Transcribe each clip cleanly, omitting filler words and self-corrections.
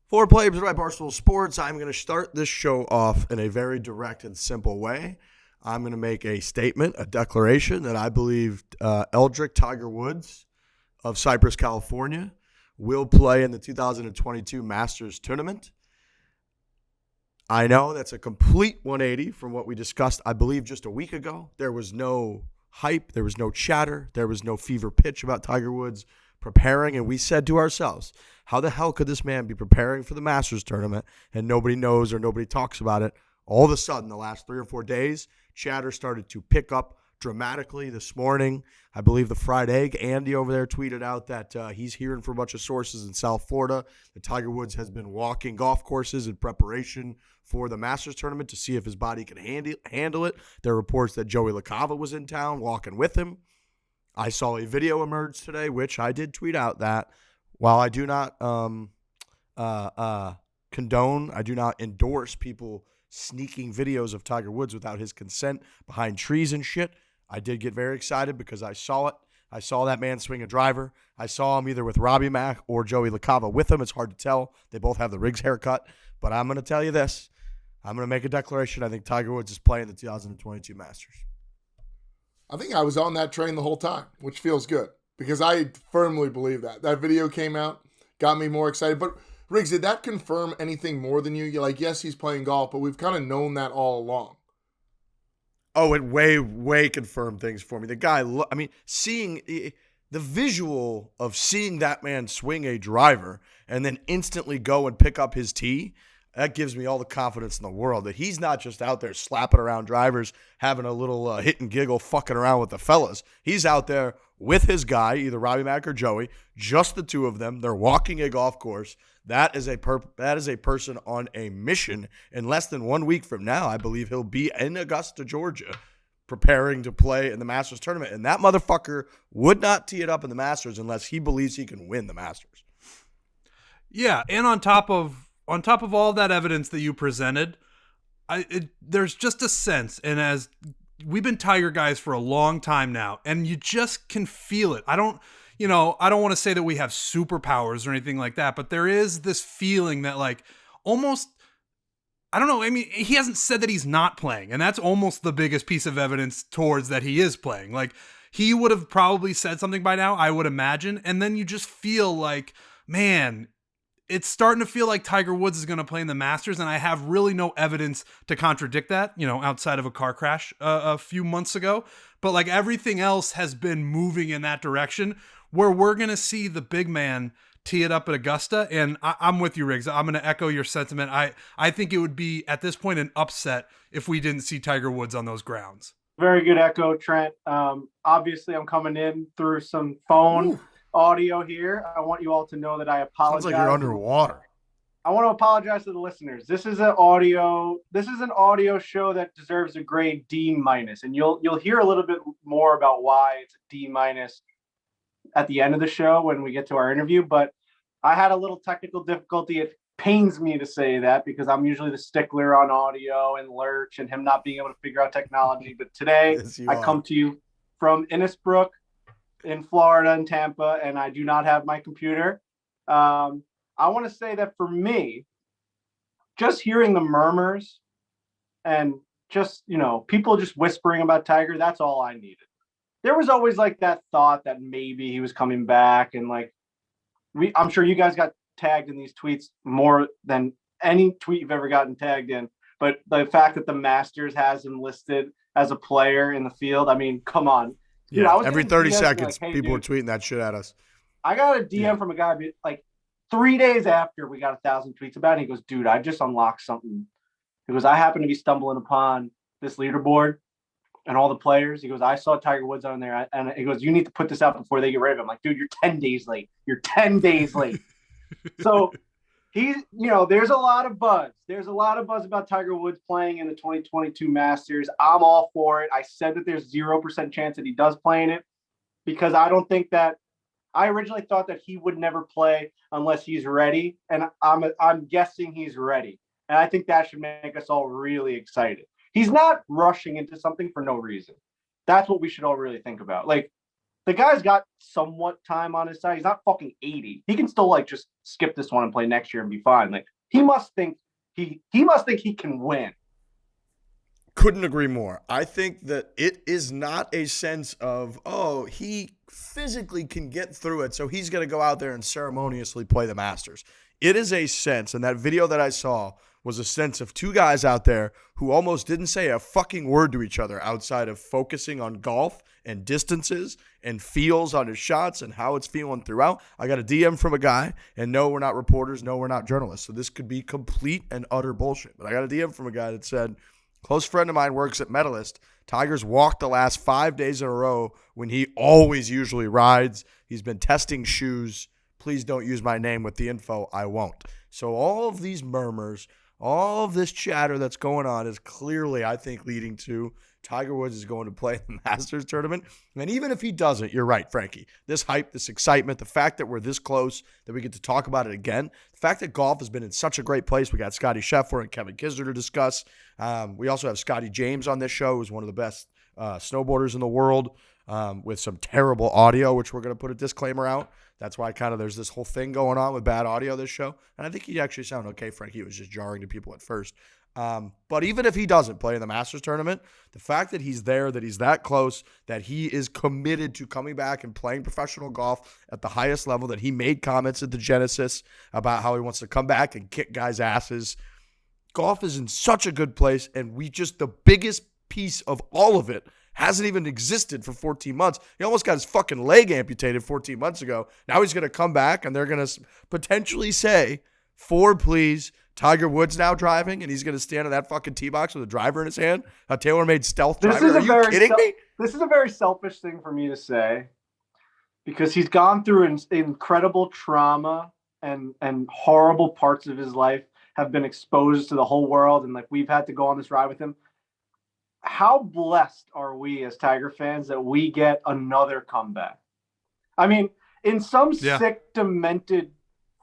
Fore by Barstool Sports. I'm going to start this show off in a very direct and simple way. I'm going to make a statement, a declaration that I believe Eldrick Tiger Woods of Cypress, California, will play in the 2022 Masters Tournament. I know that's a complete 180 from what we discussed, I believe, just a week ago. There was no hype. There was no chatter. There was no fever pitch about Tiger Woods preparing. And we said to ourselves, how the hell could this man be preparing for the Masters Tournament and nobody knows or nobody talks about it? All of a sudden, the last 3 or 4 days, chatter started to pick up dramatically. This morning, I believe the Fried Egg, Andy over there, tweeted out that he's hearing from a bunch of sources in South Florida that Tiger Woods has been walking golf courses in preparation for the Masters Tournament to see if his body can handle it. There are reports that Joey LaCava was in town walking with him. I saw a video emerge today, which I did tweet out that while I do not condone, I do not endorse people sneaking videos of Tiger Woods without his consent behind trees and shit, I did get very excited because I saw it. I saw that man swing a driver. I saw him either with Robbie Mack or Joey LaCava with him. It's hard to tell. They both have the Riggs haircut. But I'm going to tell you this. I'm going to make a declaration. I think Tiger Woods is playing the 2022 Masters. I think I was on that train the whole time, which feels good because I firmly believe that. That video came out, got me more excited. But Riggs, did that confirm anything more than you? You're like, yes, he's playing golf, but we've kind of known that all along. Oh, it way confirmed things for me. The guy, seeing the visual of seeing that man swing a driver and then instantly go and pick up his tee, that gives me all the confidence in the world that he's not just out there slapping around drivers, having a little hit and giggle, fucking around with the fellas. He's out there with his guy, either Robbie Mack or Joey, just the two of them. They're walking a golf course. That is a person on a mission. In less than 1 week from now, I believe he'll be in Augusta, Georgia, preparing to play in the Masters Tournament. And that motherfucker would not tee it up in the Masters unless he believes he can win the Masters. Yeah, and on top of all that evidence that you presented, there's just a sense, and as we've been Tiger guys for a long time now, and you just can feel it. I don't want to say that we have superpowers or anything like that, but there is this feeling that like almost, I don't know. I mean, he hasn't said that he's not playing, and that's almost the biggest piece of evidence towards that he is playing. Like he would have probably said something by now, I would imagine. And then you just feel like, man, it's starting to feel like Tiger Woods is going to play in the Masters, and I have really no evidence to contradict that, outside of a car crash a few months ago. But like everything else has been moving in that direction where we're going to see the big man tee it up at Augusta. And I'm with you, Riggs. I'm going to echo your sentiment. I think it would be, at this point, an upset if we didn't see Tiger Woods on those grounds. Very good echo, Trent. Obviously, I'm coming in through some phone audio here. I want you all to know that I apologize. Sounds like you're underwater. I want to apologize to the listeners. This is an audio show that deserves a grade D-, and you'll hear a little bit more about why it's a D- at the end of the show when we get to our interview. But I had a little technical difficulty. It pains me to say that because I'm usually the stickler on audio and Lurch and him not being able to figure out technology. But today I come to you from Innisbrook in Florida and Tampa, and I do not have my computer. I want to say that for me, just hearing the murmurs and just, people just whispering about Tiger, that's all I needed. There was always like that thought that maybe he was coming back, and like I'm sure you guys got tagged in these tweets more than any tweet you've ever gotten tagged in. But the fact that the Masters has him listed as a player in the field, I mean, come on. Dude, every 30 seconds, like, hey, people dude, are tweeting that shit at us. I got a DM from a guy like 3 days after we got 1,000 tweets about it. He goes, dude, I just unlocked something. He goes, I happen to be stumbling upon this leaderboard and all the players. He goes, I saw Tiger Woods on there. And he goes, you need to put this out before they get rid of him. I'm like, dude, you're 10 days late. You're 10 days late. So he's, there's a lot of buzz. There's a lot of buzz about Tiger Woods playing in the 2022 Masters. I'm all for it. I said that there's 0% chance that he does play in it because I don't think that I originally thought that he would never play unless he's ready. And I'm guessing he's ready. And I think that should make us all really excited. He's not rushing into something for no reason. That's what we should all really think about. Like, the guy's got somewhat time on his side. He's not fucking 80. He can still like just skip this one and play next year and be fine. Like he must think he can win. Couldn't agree more. I think that it is not a sense of, oh, he physically can get through it, so he's going to go out there and ceremoniously play the Masters. It is a sense, and that video that I saw was a sense of two guys out there who almost didn't say a fucking word to each other outside of focusing on golf and distances and feels on his shots and how it's feeling throughout. I got a DM from a guy, and no, we're not reporters, no, we're not journalists, so this could be complete and utter bullshit. But I got a DM from a guy that said, close friend of mine works at Medalist. Tiger's walked the last 5 days in a row when he always usually rides. He's been testing shoes. Please don't use my name with the info. I won't. So all of these murmurs, all of this chatter that's going on is clearly, I think, leading to Tiger Woods is going to play the Masters tournament. And even if he doesn't, you're right, Frankie. This hype, this excitement, the fact that we're this close, that we get to talk about it again, the fact that golf has been in such a great place. We got Scottie Scheffler and Kevin Kisner to discuss. We also have Scottie James on this show, who's one of the best snowboarders in the world, with some terrible audio, which we're going to put a disclaimer out. That's why kind of there's this whole thing going on with bad audio this show. And I think he actually sounded okay, Frankie. It was just jarring to people at first. But even if he doesn't play in the Masters tournament, the fact that he's there, that he's that close, that he is committed to coming back and playing professional golf at the highest level, that he made comments at the Genesis about how he wants to come back and kick guys' asses. Golf is in such a good place, and the biggest piece of all of it hasn't even existed for 14 months. He almost got his fucking leg amputated 14 months ago. Now he's going to come back, and they're going to potentially say, Fore, please. Tiger Woods now driving, and he's going to stand in that fucking tee box with a driver in his hand, a TaylorMade stealth driver. Are you kidding me? This is a very selfish thing for me to say, because he's gone through incredible trauma, and horrible parts of his life have been exposed to the whole world, and like we've had to go on this ride with him. How blessed are we as Tiger fans that we get another comeback? I mean, in some sick, demented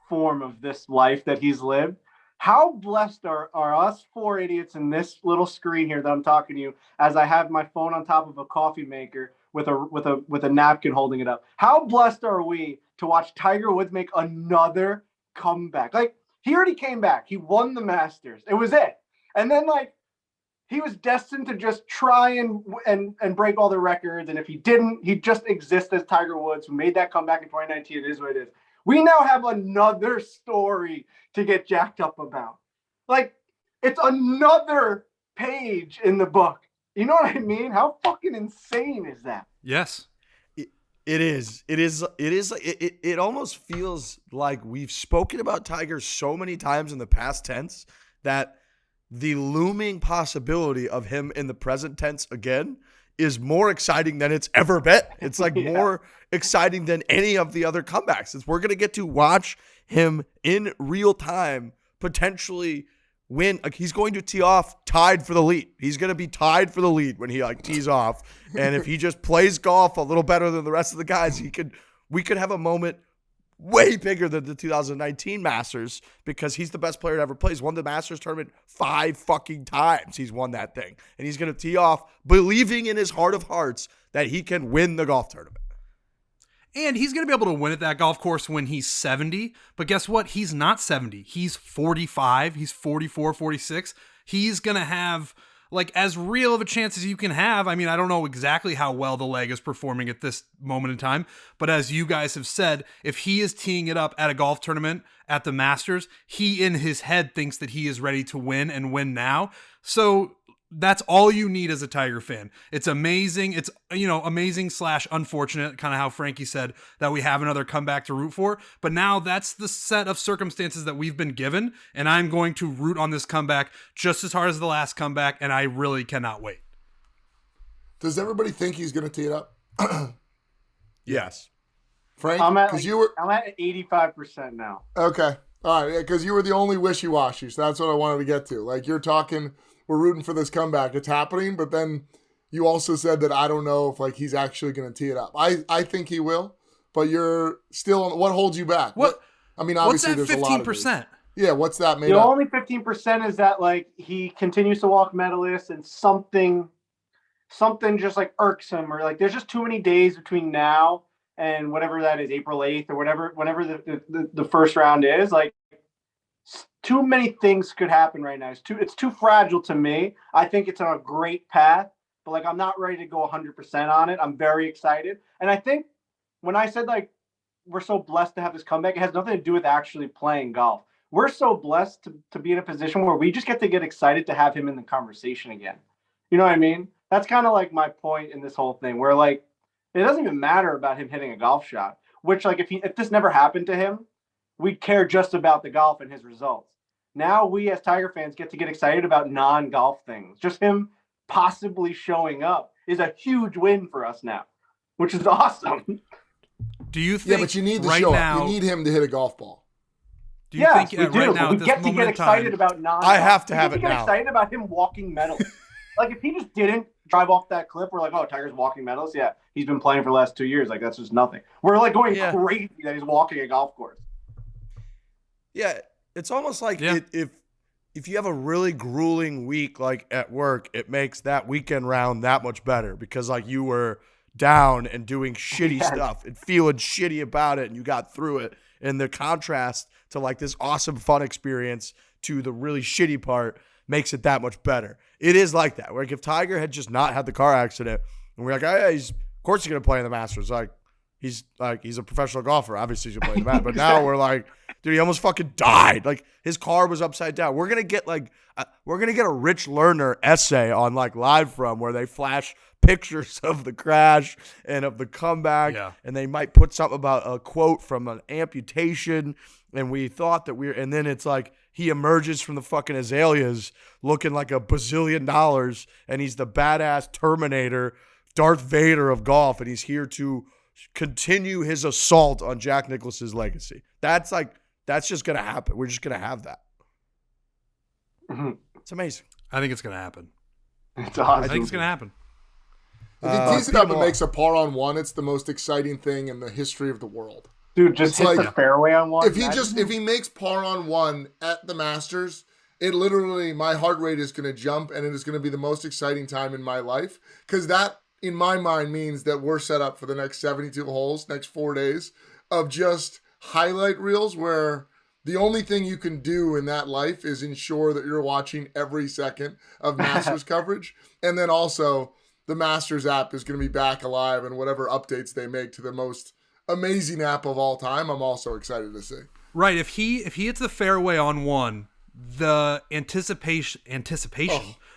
form of this life that he's lived, how blessed are us four idiots in this little screen here that I'm talking to you as I have my phone on top of a coffee maker with a napkin holding it up. How blessed are we to watch Tiger Woods make another comeback? Like, he already came back. He won the Masters. It was it. And then, like, he was destined to just try and break all the records. And if he didn't, he'd just exist as Tiger Woods, who made that comeback in 2019. It is what it is. We now have another story to get jacked up about. Like, it's another page in the book. You know what I mean? How fucking insane is that? Yes. It is. It almost feels like we've spoken about Tiger so many times in the past tense that the looming possibility of him in the present tense again is more exciting than it's ever been. It's like more exciting than any of the other comebacks. We're going to get to watch him in real time potentially win. Like, he's going to tee off tied for the lead. He's going to be tied for the lead when he tees off. And if he just plays golf a little better than the rest of the guys, we could have a moment way bigger than the 2019 Masters, because he's the best player to ever play. He's won the Masters tournament 5 fucking times. He's won that thing. And he's going to tee off believing in his heart of hearts that he can win the golf tournament. And he's going to be able to win at that golf course when he's 70. But guess what? He's not 70. He's 45. He's 44, 46. He's going to have like as real of a chance as you can have. I mean, I don't know exactly how well the leg is performing at this moment in time, but as you guys have said, if he is teeing it up at a golf tournament at the Masters, he in his head thinks that he is ready to win and win now. So that's all you need as a Tiger fan. It's amazing. It's, amazing / unfortunate, kind of how Frankie said, that we have another comeback to root for. But now that's the set of circumstances that we've been given. And I'm going to root on this comeback just as hard as the last comeback. And I really cannot wait. Does everybody think he's going to tee it up? Yes. Frank, I'm at 85% now. Okay. All right. Because you were the only wishy-washy. So that's what I wanted to get to. Like, you're talking, we're rooting for this comeback. It's happening. But then you also said that I don't know if he's actually going to tee it up. I think he will. But you're still on. What holds you back? What? I mean, obviously what's that there's 15%? a lot of Yeah, what's that made The up? only 15% is that he continues to walk medalists and something something just like irks him, or like there's just too many days between now and whatever that is, April 8th or whenever the first round is. Like, too many things could happen right now. It's too fragile to me. I think it's on a great path, but like I'm not ready to go 100% on it. I'm very excited, and I think when I said like we're so blessed to have this comeback, it has nothing to do with actually playing golf. We're so blessed to be in a position where we just get excited to have him in the conversation again. You know what I mean? That's kind of like my point in this whole thing, where like it doesn't even matter about him hitting a golf shot, which like if this never happened to him, we'd care just about the golf and his results. Now we as Tiger fans get excited about non-golf things. Just him possibly showing up is a huge win for us now, which is awesome. Do you think? Yeah, but you need to right show now, up. You need him to hit a golf ball. Do you think we right do. now We at this get to moment get in excited time, about non. I have to have we it get now. excited about him walking medals. Like if he just didn't drive off that cliff, we're like, oh, Tiger's walking medals. Yeah, he's been playing for the last 2 years. Like that's just nothing. We're like going crazy that he's walking a golf course. Yeah, it's almost like if you have a really grueling week like at work, it makes that weekend round that much better because like you were down and doing shitty stuff and feeling shitty about it and you got through it. And the contrast to like this awesome fun experience to the really shitty part makes it that much better. It is like that. Like if Tiger had just not had the car accident and we're like, oh yeah, of course he's gonna play in the Masters. He's a professional golfer. Obviously he's gonna play in the Masters. But now we're like, dude, he almost fucking died. Like his car was upside down. We're gonna get a Rich Lerner essay on like Live From where they flash pictures of the crash and of the comeback, and they might put something about a quote from an amputation. And we thought that and then it's like he emerges from the fucking azaleas looking like $1 bazillion, and he's the badass Terminator, Darth Vader of golf, and he's here to continue his assault on Jack Nicklaus's legacy. That's just gonna happen. We're just gonna have that. Mm-hmm. It's amazing. I think it's gonna happen. It's awesome. I think it's gonna happen. If he tees it up and makes a par on one, it's the most exciting thing in the history of the world. Dude, just hit the fairway on one. If he makes par on one at the Masters, it literally, my heart rate is going to jump, and it is going to be the most exciting time in my life, because that, in my mind, means that we're set up for the next 72 holes, next 4 days, of just highlight reels where the only thing you can do in that life is ensure that you're watching every second of Masters coverage, and then also the Masters app is going to be back alive, and whatever updates they make to the most amazing app of all time, I'm also excited to see. Right, if he hits the fairway on one, the anticipation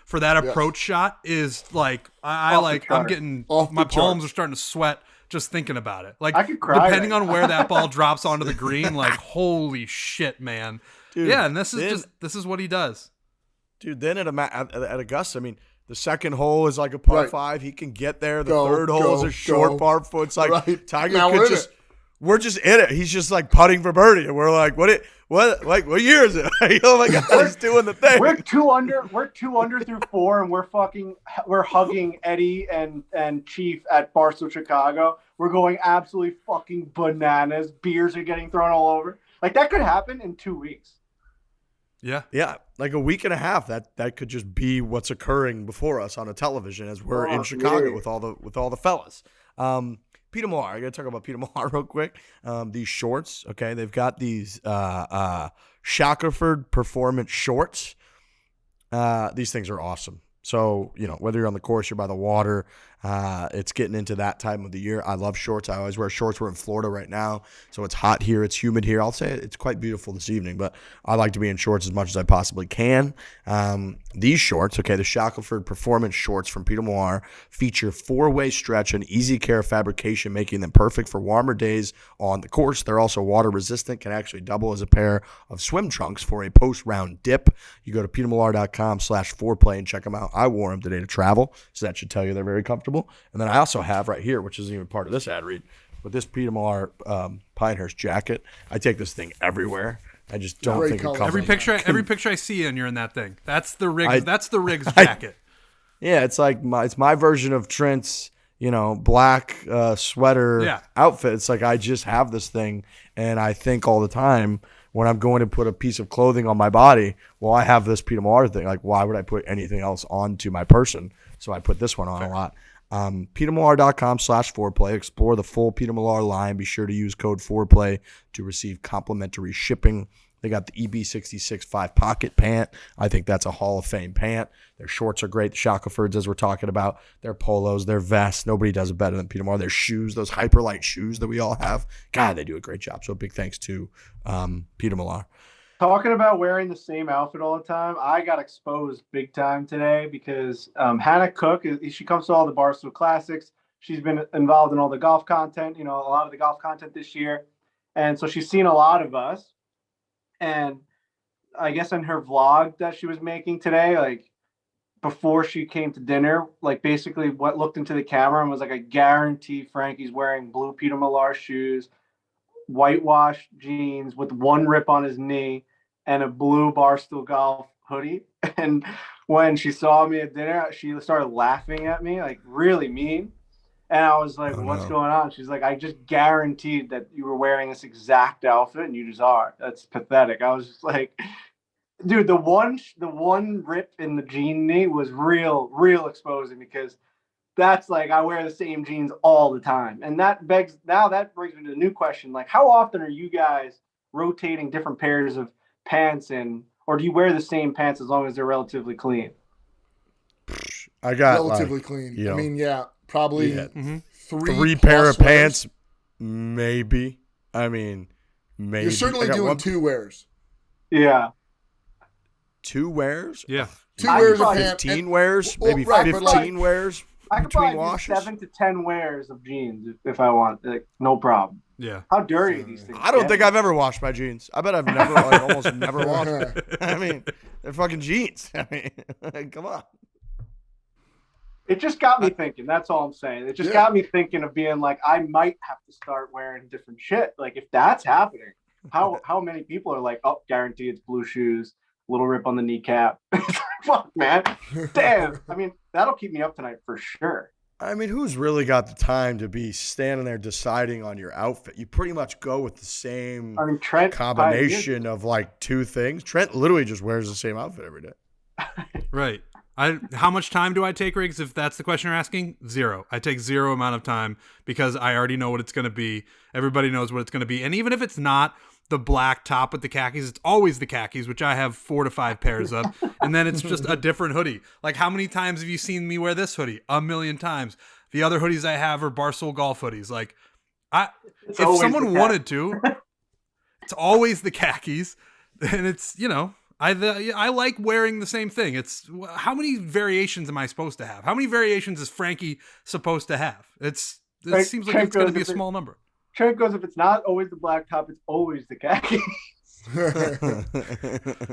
for that approach shot is like I'm getting my palms are starting to sweat just thinking about it. Like I could cry depending on where that ball drops onto the green, like holy shit, man. Dude, yeah, and this is what he does. Dude, then at Augusta, I mean, the second hole is like a par 5. He can get there. The third hole is a short par 4. It's like Tiger could just. We're just in it. He's just like putting for birdie, and we're like, what year is it? Oh my god, he's doing the thing. We're two under through 4, and we're hugging Eddie and Chief at Barstool Chicago. We're going absolutely fucking bananas. Beers are getting thrown all over. Like that could happen in 2 weeks. Yeah, like a week and a half. That could just be what's occurring before us on a television as we're in Chicago with all the fellas. Peter Millar, I got to talk about Peter Millar real quick. These shorts, okay, they've got these Shackelford Performance shorts. These things are awesome. So, whether you're on the course, you're by the water, it's getting into that time of the year. I love shorts. I always wear shorts. We're in Florida right now, so it's hot here. It's humid here. I'll say it's quite beautiful this evening, but I like to be in shorts as much as I possibly can. These shorts, okay, the Shackelford Performance shorts from Peter Millar feature 4-way stretch and easy care fabrication, making them perfect for warmer days on the course. They're also water resistant, can actually double as a pair of swim trunks for a post-round dip. You go to petermillar.com/foreplay and check them out. I wore them today to travel, so that should tell you they're very comfortable. And then I also have right here, which isn't even part of this ad read, but this Peter Millar Pinehurst jacket. I take this thing everywhere. I just don't think it covers every picture I see in, you're in that thing. That's the Riggs. That's the Riggs jacket. Yeah, it's like my version of Trent's, black sweater outfit. It's like I just have this thing, and I think all the time when I'm going to put a piece of clothing on my body, well, I have this Peter Millar thing. Like, why would I put anything else onto my person so I put this one on a lot. PeterMillar.com/foreplay. Explore the full Peter Millar line. Be sure to use code foreplay to receive complimentary shipping. They got the EB66 5-pocket pant. I think that's a Hall of Fame pant. Their shorts are great. The Shacklefords, as we're talking about. Their polos, their vests. Nobody does it better than Peter Millar. Their shoes, those hyperlight shoes that we all have. God, they do a great job. So big thanks to Peter Millar. Talking about wearing the same outfit all the time, I got exposed big time today because Hannah Cook, she comes to all the Barstool Classics. She's been involved in all the golf content, a lot of the golf content this year. And so she's seen a lot of us. And I guess in her vlog that she was making today, like before she came to dinner, like basically what looked into the camera and was like, I guarantee Frankie's wearing blue Peter Millar shoes, whitewashed jeans with one rip on his knee, and a blue Barstool Golf hoodie. And when she saw me at dinner, she started laughing at me, like really mean. And I was like, what's going on? She's like, I just guaranteed that you were wearing this exact outfit and you just are. That's pathetic. I was just like, dude, the one rip in the jean knee was real exposing, because that's like, I wear the same jeans all the time. And that brings me to the new question. Like, how often are you guys rotating different pairs of pants or do you wear the same pants as long as they're relatively clean? I got relatively clean. I mean, probably three pair of pants, maybe. I mean, maybe. You're certainly doing 2 wears. Yeah. 2 wears? Yeah. 2 wears of pants. 15 wears? Maybe 15 wears I could between probably washes? do 7 to 10 wears of jeans if I want. Like, no problem. Yeah. How dirty are these things? I don't think I've ever washed my jeans. I bet I've never, almost never washed them. I mean, they're fucking jeans. I mean, come on. It just got me thinking. That's all I'm saying. It just got me thinking of being like, I might have to start wearing different shit. Like, if that's happening, how many people are like, oh, guaranteed it's blue shoes, little rip on the kneecap. Fuck, man. Damn. I mean, that'll keep me up tonight for sure. I mean, who's really got the time to be standing there deciding on your outfit? You pretty much go with the same combination of like 2 things. Trent literally just wears the same outfit every day. Right. How much time do I take, Riggs? If that's the question you're asking, 0. I take 0 amount of time because I already know what it's going to be. Everybody knows what it's going to be. And even if it's not the black top with the khakis, it's always the khakis, which I have 4 to 5 pairs of. And then it's just a different hoodie. Like, how many times have you seen me wear this hoodie? 1,000,000 times. The other hoodies I have are Barstool Golf hoodies. Like, if someone wanted to, it's always the khakis. And it's, I like wearing the same thing. It's how many variations am I supposed to have? How many variations is Frankie supposed to have? It seems like it's going to be a small number. Trent goes, if it's not always the black top, it's always the khaki.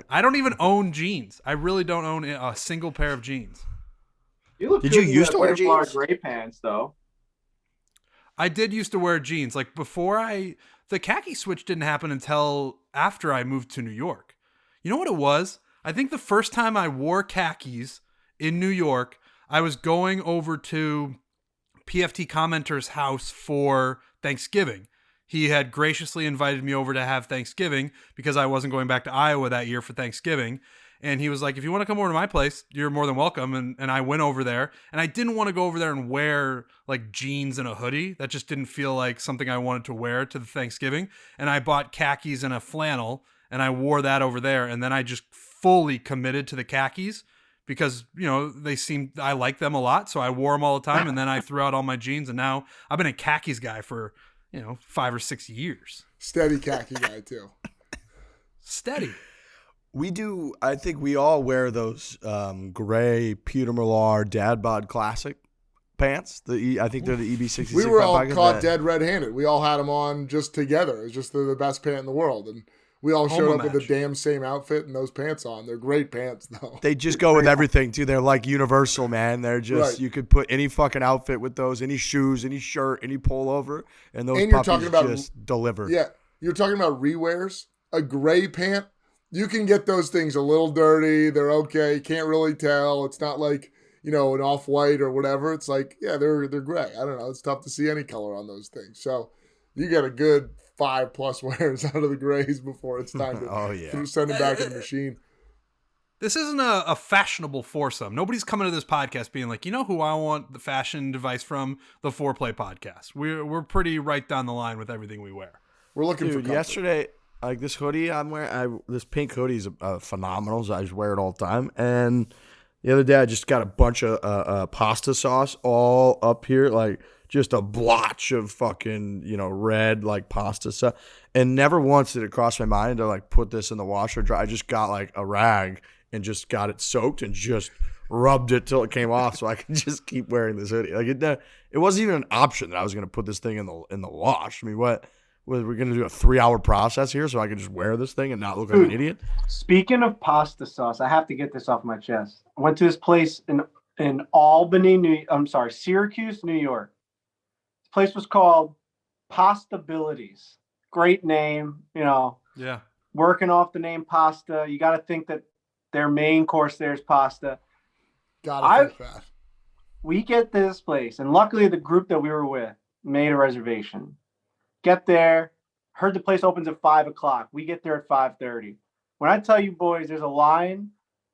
I don't even own jeans. I really don't own a single pair of jeans. Did you used to wear jeans? Gray pants, though. I did used to wear jeans. Like before the khaki switch didn't happen until after I moved to New York. You know what it was? I think the first time I wore khakis in New York, I was going over to PFT Commenter's house for Thanksgiving. He had graciously invited me over to have Thanksgiving because I wasn't going back to Iowa that year for Thanksgiving. And he was like, if you want to come over to my place, you're more than welcome. And I went over there, and I didn't want to go over there and wear like jeans and a hoodie. That just didn't feel like something I wanted to wear to the Thanksgiving. And I bought khakis and a flannel, and I wore that over there. And then I just fully committed to the khakis because, I like them a lot. So I wore them all the time. And then I threw out all my jeans, and now I've been a khakis guy for, 5 or 6 years. Steady khaki guy too. Steady. I think we all wear those gray Peter Millar Dad Bod Classic pants. I think they're the EB66. We were all caught dead red-handed. We all had them on just together. It's just they're the best pant in the world. And we all showed up with the damn same outfit and those pants on. They're great pants, though. They just go with everything, too. They're like universal, man. They're just, right. You could put any fucking outfit with those, any shoes, any shirt, any pullover, and those puppies just deliver. Yeah. You're talking about rewears. A gray pant, you can get those things a little dirty. They're okay. You can't really tell. It's not like, an off-white or whatever. It's like, yeah, they're gray. I don't know. It's tough to see any color on those things. So you get a good 5+ wears out of the grays before it's time to send them back in the machine. This isn't a fashionable foursome. Nobody's coming to this podcast being like, you know who I want the fashion advice from? The Foreplay podcast. We're pretty right down the line with everything we wear. We're looking for comfort. Yesterday, like this hoodie I'm wearing, this pink hoodie is phenomenal. So I just wear it all the time. And the other day I just got a bunch of pasta sauce all up here, like just a blotch of fucking, red like pasta sauce. And never once did it cross my mind to like put this in the washer dry. I just got like a rag and just got it soaked and just rubbed it till it came off so I could just keep wearing this hoodie. Like it wasn't even an option that I was going to put this thing in the wash. I mean, what we're going to do a 3-hour process here so I can just wear this thing and not look like an idiot? Speaking of pasta sauce, I have to get this off my chest. I went to this place in Albany, Syracuse, New York. This place was called Pastabilities. Great name, Yeah. Working off the name pasta. You got to think that their main course there is pasta. Gotta think that. We get this place, and luckily the group that we were with made a reservation. Get there, heard the place opens at 5:00. We get there at 5:30. When I tell you, boys, there's a line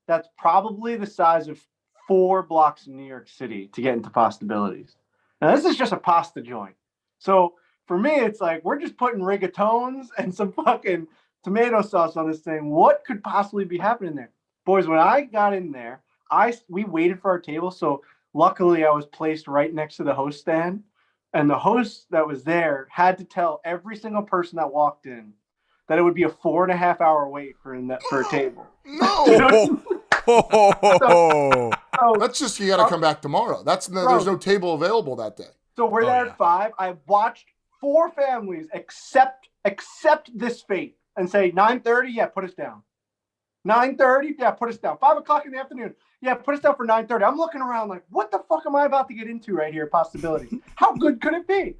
that's probably the size of 4 blocks in New York City to get into Pastabilities. Now, this is just a pasta joint. So for me, it's like we're just putting rigatones and some fucking tomato sauce on this thing. What could possibly be happening there? Boys, when I got in there, we waited for our table. So luckily I was placed right next to the host stand. And the host that was there had to tell every single person that walked in that it would be a 4.5 hour wait for a table. No. Oh, That's just, you got to come back tomorrow. There's no table available that day. So we're there at 5. I watched 4 families accept this fate and say 9:30. Yeah, put us down. 9:30. Yeah, put us down. 5:00 in the afternoon. Yeah, put us down for 9:30. I'm looking around like, what the fuck am I about to get into right here? Possibilities. How good could it be?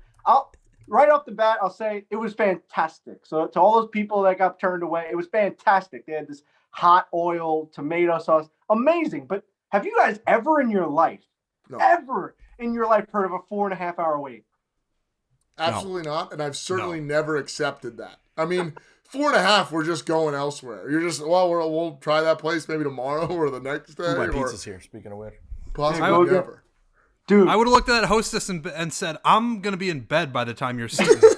Right off the bat, I'll say it was fantastic. So to all those people that got turned away, it was fantastic. They had this hot oil tomato sauce, amazing. But have you guys ever in your life heard of a 4.5 hour wait? Absolutely not. And I've certainly never accepted that. I mean, 4.5, we're just going elsewhere. You're just, we'll try that place maybe tomorrow or the next day. my pizza's here, speaking of which. Possibly never. Dude, I would have looked at that hostess and said, "I'm gonna be in bed by the time you're seeing this."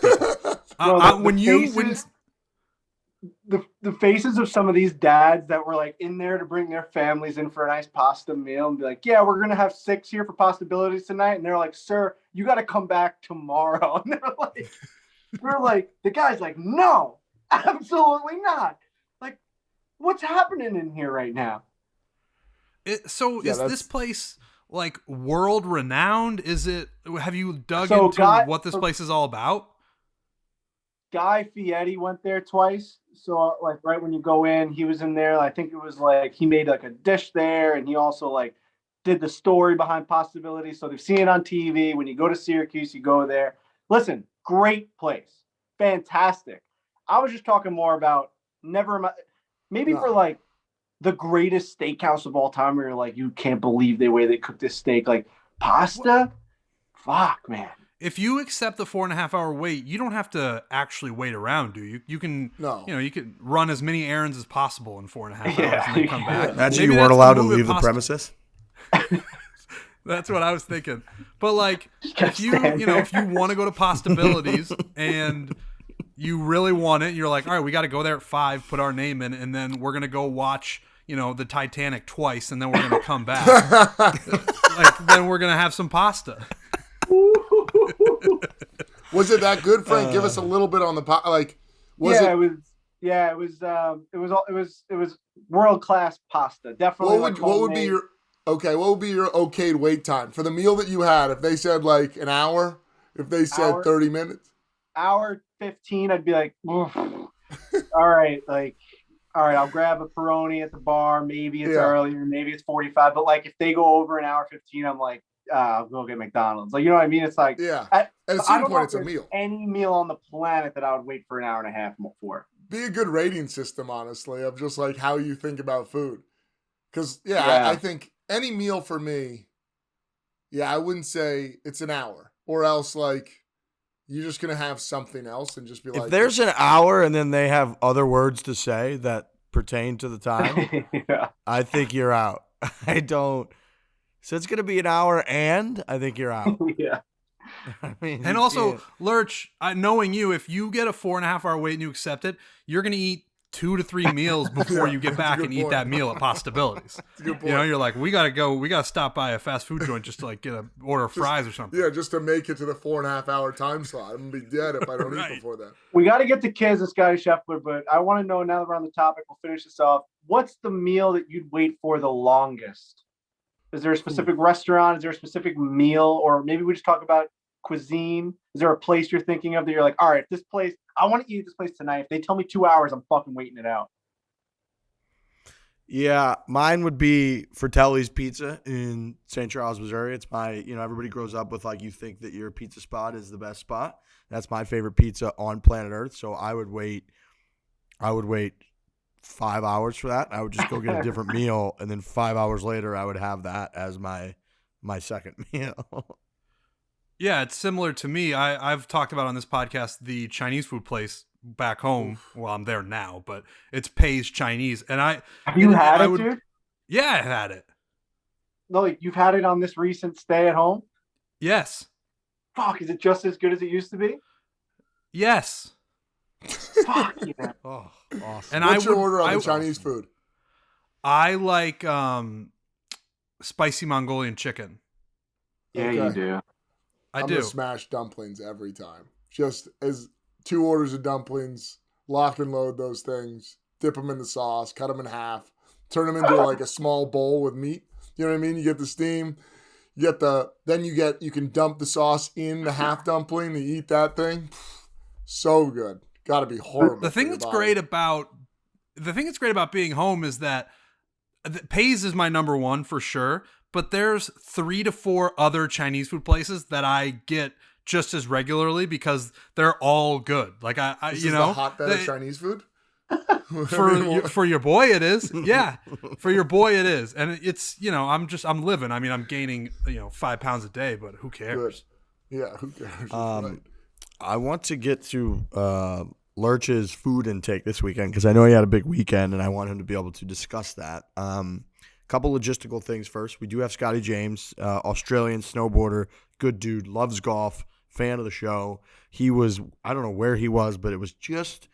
The faces of some of these dads that were like in there to bring their families in for a nice pasta meal and be like, "Yeah, we're gonna have 6 here for Pastabilities tonight," and they're like, "Sir, you got to come back tomorrow." And we're like, the guy's like, "No, absolutely not." Like, what's happening in here right now? Is this place like world renowned? Is it? Have you dug into what this place is all about? Guy Fieri went there twice. So like right when you go in, he was in there. I think it was like he made like a dish there, and he also like did the story behind Pastabilities. So they've seen it on TV. When you go to Syracuse, you go there. Listen, great place, fantastic. I was just talking more about for like the greatest steakhouse of all time, where you're like, you can't believe the way they cook this steak. Like pasta, fuck, man. If you accept the 4.5 hour wait, you don't have to actually wait around, do you? You can, you can run as many errands as possible in 4.5 hours and then come back. Imagine you weren't allowed to leave the premises. That's what I was thinking. But like, if you want to go to Pastabilities and you really want it, you're like, all right, we got to go there at 5, put our name in, and then we're gonna go watch, the Titanic twice, and then we're gonna come back. Then we're gonna have some pasta. Was it that good, Frank? Give us a little bit on the it was world class pasta. Definitely. What would be your okayed wait time for the meal that you had? If they said like an hour, if they said 30 minutes, hour 15, I'd be like, all right, I'll grab a Peroni at the bar. Maybe it's earlier, maybe it's 45. But like if they go over an hour 15, I'm like, I'll go get McDonald's. Like, you know what I mean? It's like, at a certain point, it's a meal. Any meal on the planet that I would wait for an hour and a half for. Be a good rating system, honestly, of just like how you think about food. Because I think any meal for me, I wouldn't say it's an hour, or else like you're just gonna have something else and just be like, if there's an hour and then they have other words to say that pertain to the time, Yeah. I think you're out. I don't. So it's going to be an hour, and I think you're out. Yeah. I mean, And you also, can't- Lurch, knowing you, if you get a 4.5 hour wait and you accept it, you're going to eat 2 to 3 meals before Yeah, you get that's a back good and eat point. that meal at Possibilities. That's a good point. You know, you're like, we got to stop by a fast food joint just to like get a order of fries or something. Yeah, just to make it to the 4.5 hour time slot. I'm gonna be dead if I don't Right. eat before that. We got to get to Kiz and Scottie Scheffler, but I want to know, now that we're on the topic, we'll finish this off. What's the meal that you'd wait for the longest? Is there a specific restaurant? Is there a specific meal? Or maybe we just talk about cuisine. Is there a place you're thinking of that you're like, all right, this place, I want to eat this place tonight. If they tell me 2 hours, I'm fucking waiting it out. Yeah, mine would be Fratelli's Pizza in St. Charles, Missouri. It's my, everybody grows up with like, you think that your pizza spot is the best spot. That's my favorite pizza on planet Earth. So I would wait 5 hours for that. I would just go get a different meal, and then 5 hours later, I would have that as my second meal. Yeah, it's similar to me. I've talked about on this podcast the Chinese food place back home. Well, I'm there now, but it's Pei's Chinese. And Have you had I it, would- dude? Yeah, I had it. No, like you've had it on this recent stay at home? Yes. Fuck, is it just as good as it used to be? Yes. Fuck, yeah. Oh, awesome. And What's your would- order on I- the Chinese food? I like spicy Mongolian chicken. Yeah, Okay. you do. I'm do. gonna smash dumplings every time. Just as 2 orders of dumplings, lock and load those things, dip them in the sauce, cut them in half, turn them into like a small bowl with meat. You know what I mean? You get the steam, you can dump the sauce in the half dumpling and eat that thing. So good. Got to be horrible. The thing that's great about being home is that Pei's is my number one for sure, but there's 3 to 4 other Chinese food places that I get just as regularly because they're all good. Like This is the hotbed of Chinese food. for your boy it is. Yeah. For your boy it is. And it's, I'm living. I mean, I'm gaining, 5 pounds a day, but who cares? Good. Yeah, who cares? Right. I want to get to Lurch's food intake this weekend because I know he had a big weekend, and I want him to be able to discuss that. Couple logistical things first. We do have Scottie James, Australian snowboarder, good dude, loves golf, fan of the show. He was, I don't know where he was, but it was just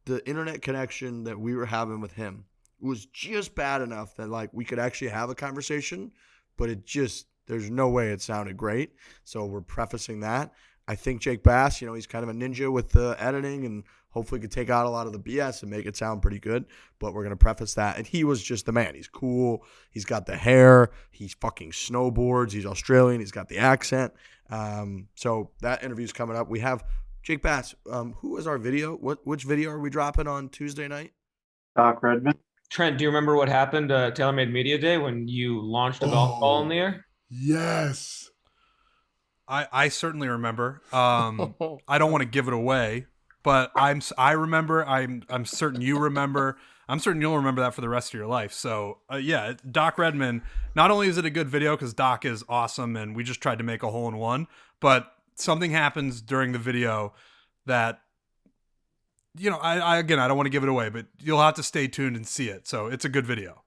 the internet connection that we were having with him. It was just bad enough that like we could actually have a conversation, but there's no way it sounded great. So we're prefacing that. I think Jake Bass, he's kind of a ninja with the editing and hopefully could take out a lot of the BS and make it sound pretty good. But we're going to preface that. And he was just the man. He's cool. He's got the hair. He's fucking snowboards. He's Australian. He's got the accent. So that interview's coming up. We have Jake Bass. Who is our video? Which video are we dropping on Tuesday night? Doc Redman. Trent, do you remember what happened TaylorMade Media Day when you launched a golf ball in the air? Yes. I certainly remember. I don't want to give it away, but I remember. I'm certain you remember. I'm certain you'll remember that for the rest of your life. So yeah, Doc Redman. Not only is it a good video because Doc is awesome, and we just tried to make a hole in one, but something happens during the video that I don't want to give it away, but you'll have to stay tuned and see it. So it's a good video.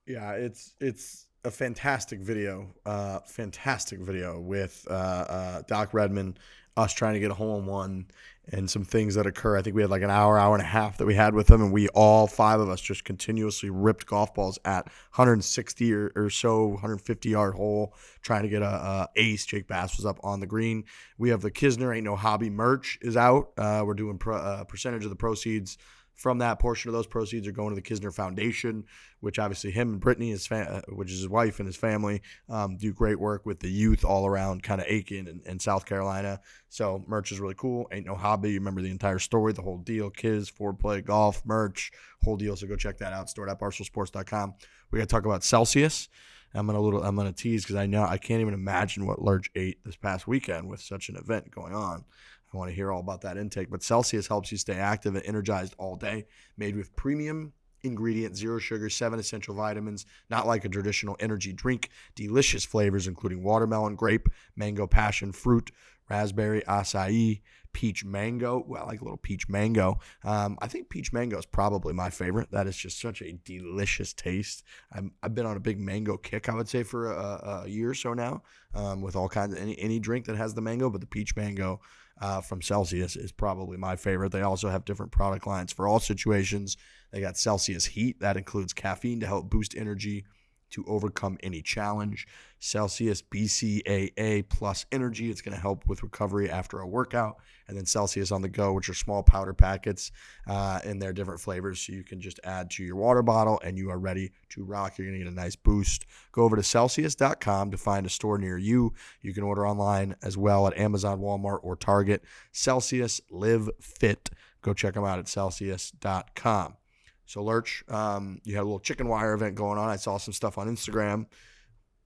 Yeah, it's a fantastic video with Doc Redman, us trying to get a hole in one, and some things that occur. I think we had like an hour and a half that we had with him, and we all 5 of us just continuously ripped golf balls at 160 or so, 150 yard hole, trying to get a ace. Jake Bass was up on the green. We have the Kisner Ain't No Hobby merch is out. We're doing percentage of the proceeds. From that, portion of those proceeds are going to the Kisner Foundation, which obviously him and Brittany, which is his wife and his family, do great work with the youth all around kind of Aiken and South Carolina. So merch is really cool. Ain't No Hobby. You remember the entire story, the whole deal. Kids, Fore play, golf, merch, whole deal. So go check that out. Store it at barstoolsports.com. We got to talk about Celsius. I'm gonna tease because I can't even imagine what Lurch ate this past weekend with such an event going on. I want to hear all about that intake. But Celsius helps you stay active and energized all day. Made with premium ingredient, 0 sugar, 7 essential vitamins, not like a traditional energy drink. Delicious flavors including watermelon, grape, mango, passion fruit, raspberry, acai, peach mango. Well, I like a little peach mango. I think peach mango is probably my favorite. That is just such a delicious taste. I've been on a big mango kick, I would say, for a year or so now, with all kinds of any drink that has the mango, but the peach mango from Celsius is probably my favorite. They also have different product lines for all situations. They got Celsius Heat. That includes caffeine to help boost energy to overcome any challenge. Celsius BCAA Plus Energy. It's going to help with recovery after a workout. And then Celsius On The Go, which are small powder packets in their different flavors. So you can just add to your water bottle and you are ready to rock. You're going to get a nice boost. Go over to Celsius.com to find a store near you. You can order online as well at Amazon, Walmart, or Target. Celsius, live fit. Go check them out at Celsius.com. So, Lurch, you had a little chicken wire event going on. I saw some stuff on Instagram.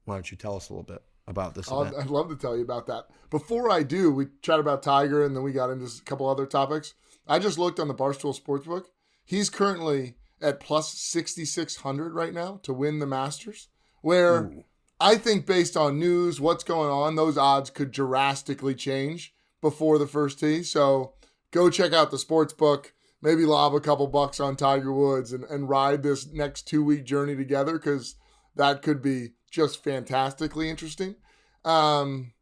Why don't you tell us a little bit about this event? I'd love to tell you about that. Before I do, we chat about Tiger, and then we got into a couple other topics. I just looked on the Barstool Sportsbook. He's currently at plus 6,600 right now to win the Masters, where I think based on news, what's going on, those odds could drastically change before the first tee. So go check out the Sportsbook. Maybe lob a couple bucks on Tiger Woods and ride this next 2-week journey together, because that could be just fantastically interesting. And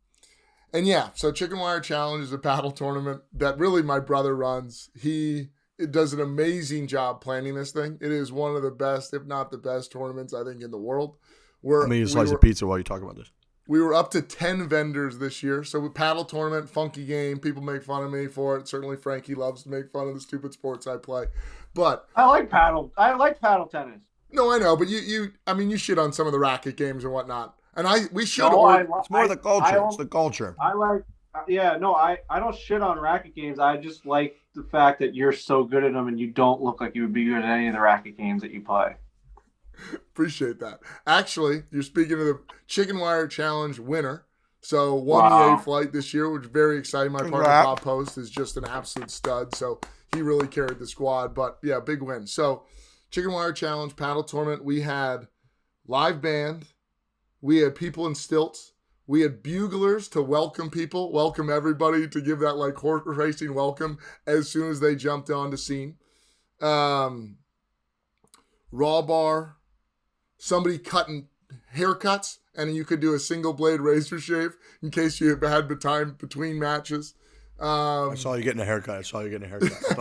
yeah, so Chicken Wire Challenge is a paddle tournament that really my brother runs. It does an amazing job planning this thing. It is one of the best, if not the best tournaments, I think, in the world. Let me eat a slice of pizza while you talk about this. We were up to 10 vendors this year. So paddle tournament, funky game. People make fun of me for it. Certainly Frankie loves to make fun of the stupid sports I play. But I like paddle tennis. No, I know, but you shit on some of the racket games and whatnot. And we should. It's more the culture. It's the culture. I don't shit on racket games. I just like the fact that you're so good at them and you don't look like you would be good at any of the racket games that you play. Appreciate that. Actually, you're speaking of the Chicken Wire Challenge winner. So won EA flight this year, which is very exciting. My partner Bob Post is just an absolute stud. So he really carried the squad. But yeah, big win. So Chicken Wire Challenge paddle tournament. We had live band. We had people in stilts. We had buglers to welcome people, welcome everybody, to give that like horse racing welcome as soon as they jumped onto scene. Raw bar. Somebody cutting haircuts, and you could do a single blade razor shave in case you had the time between matches. I saw you getting a haircut. I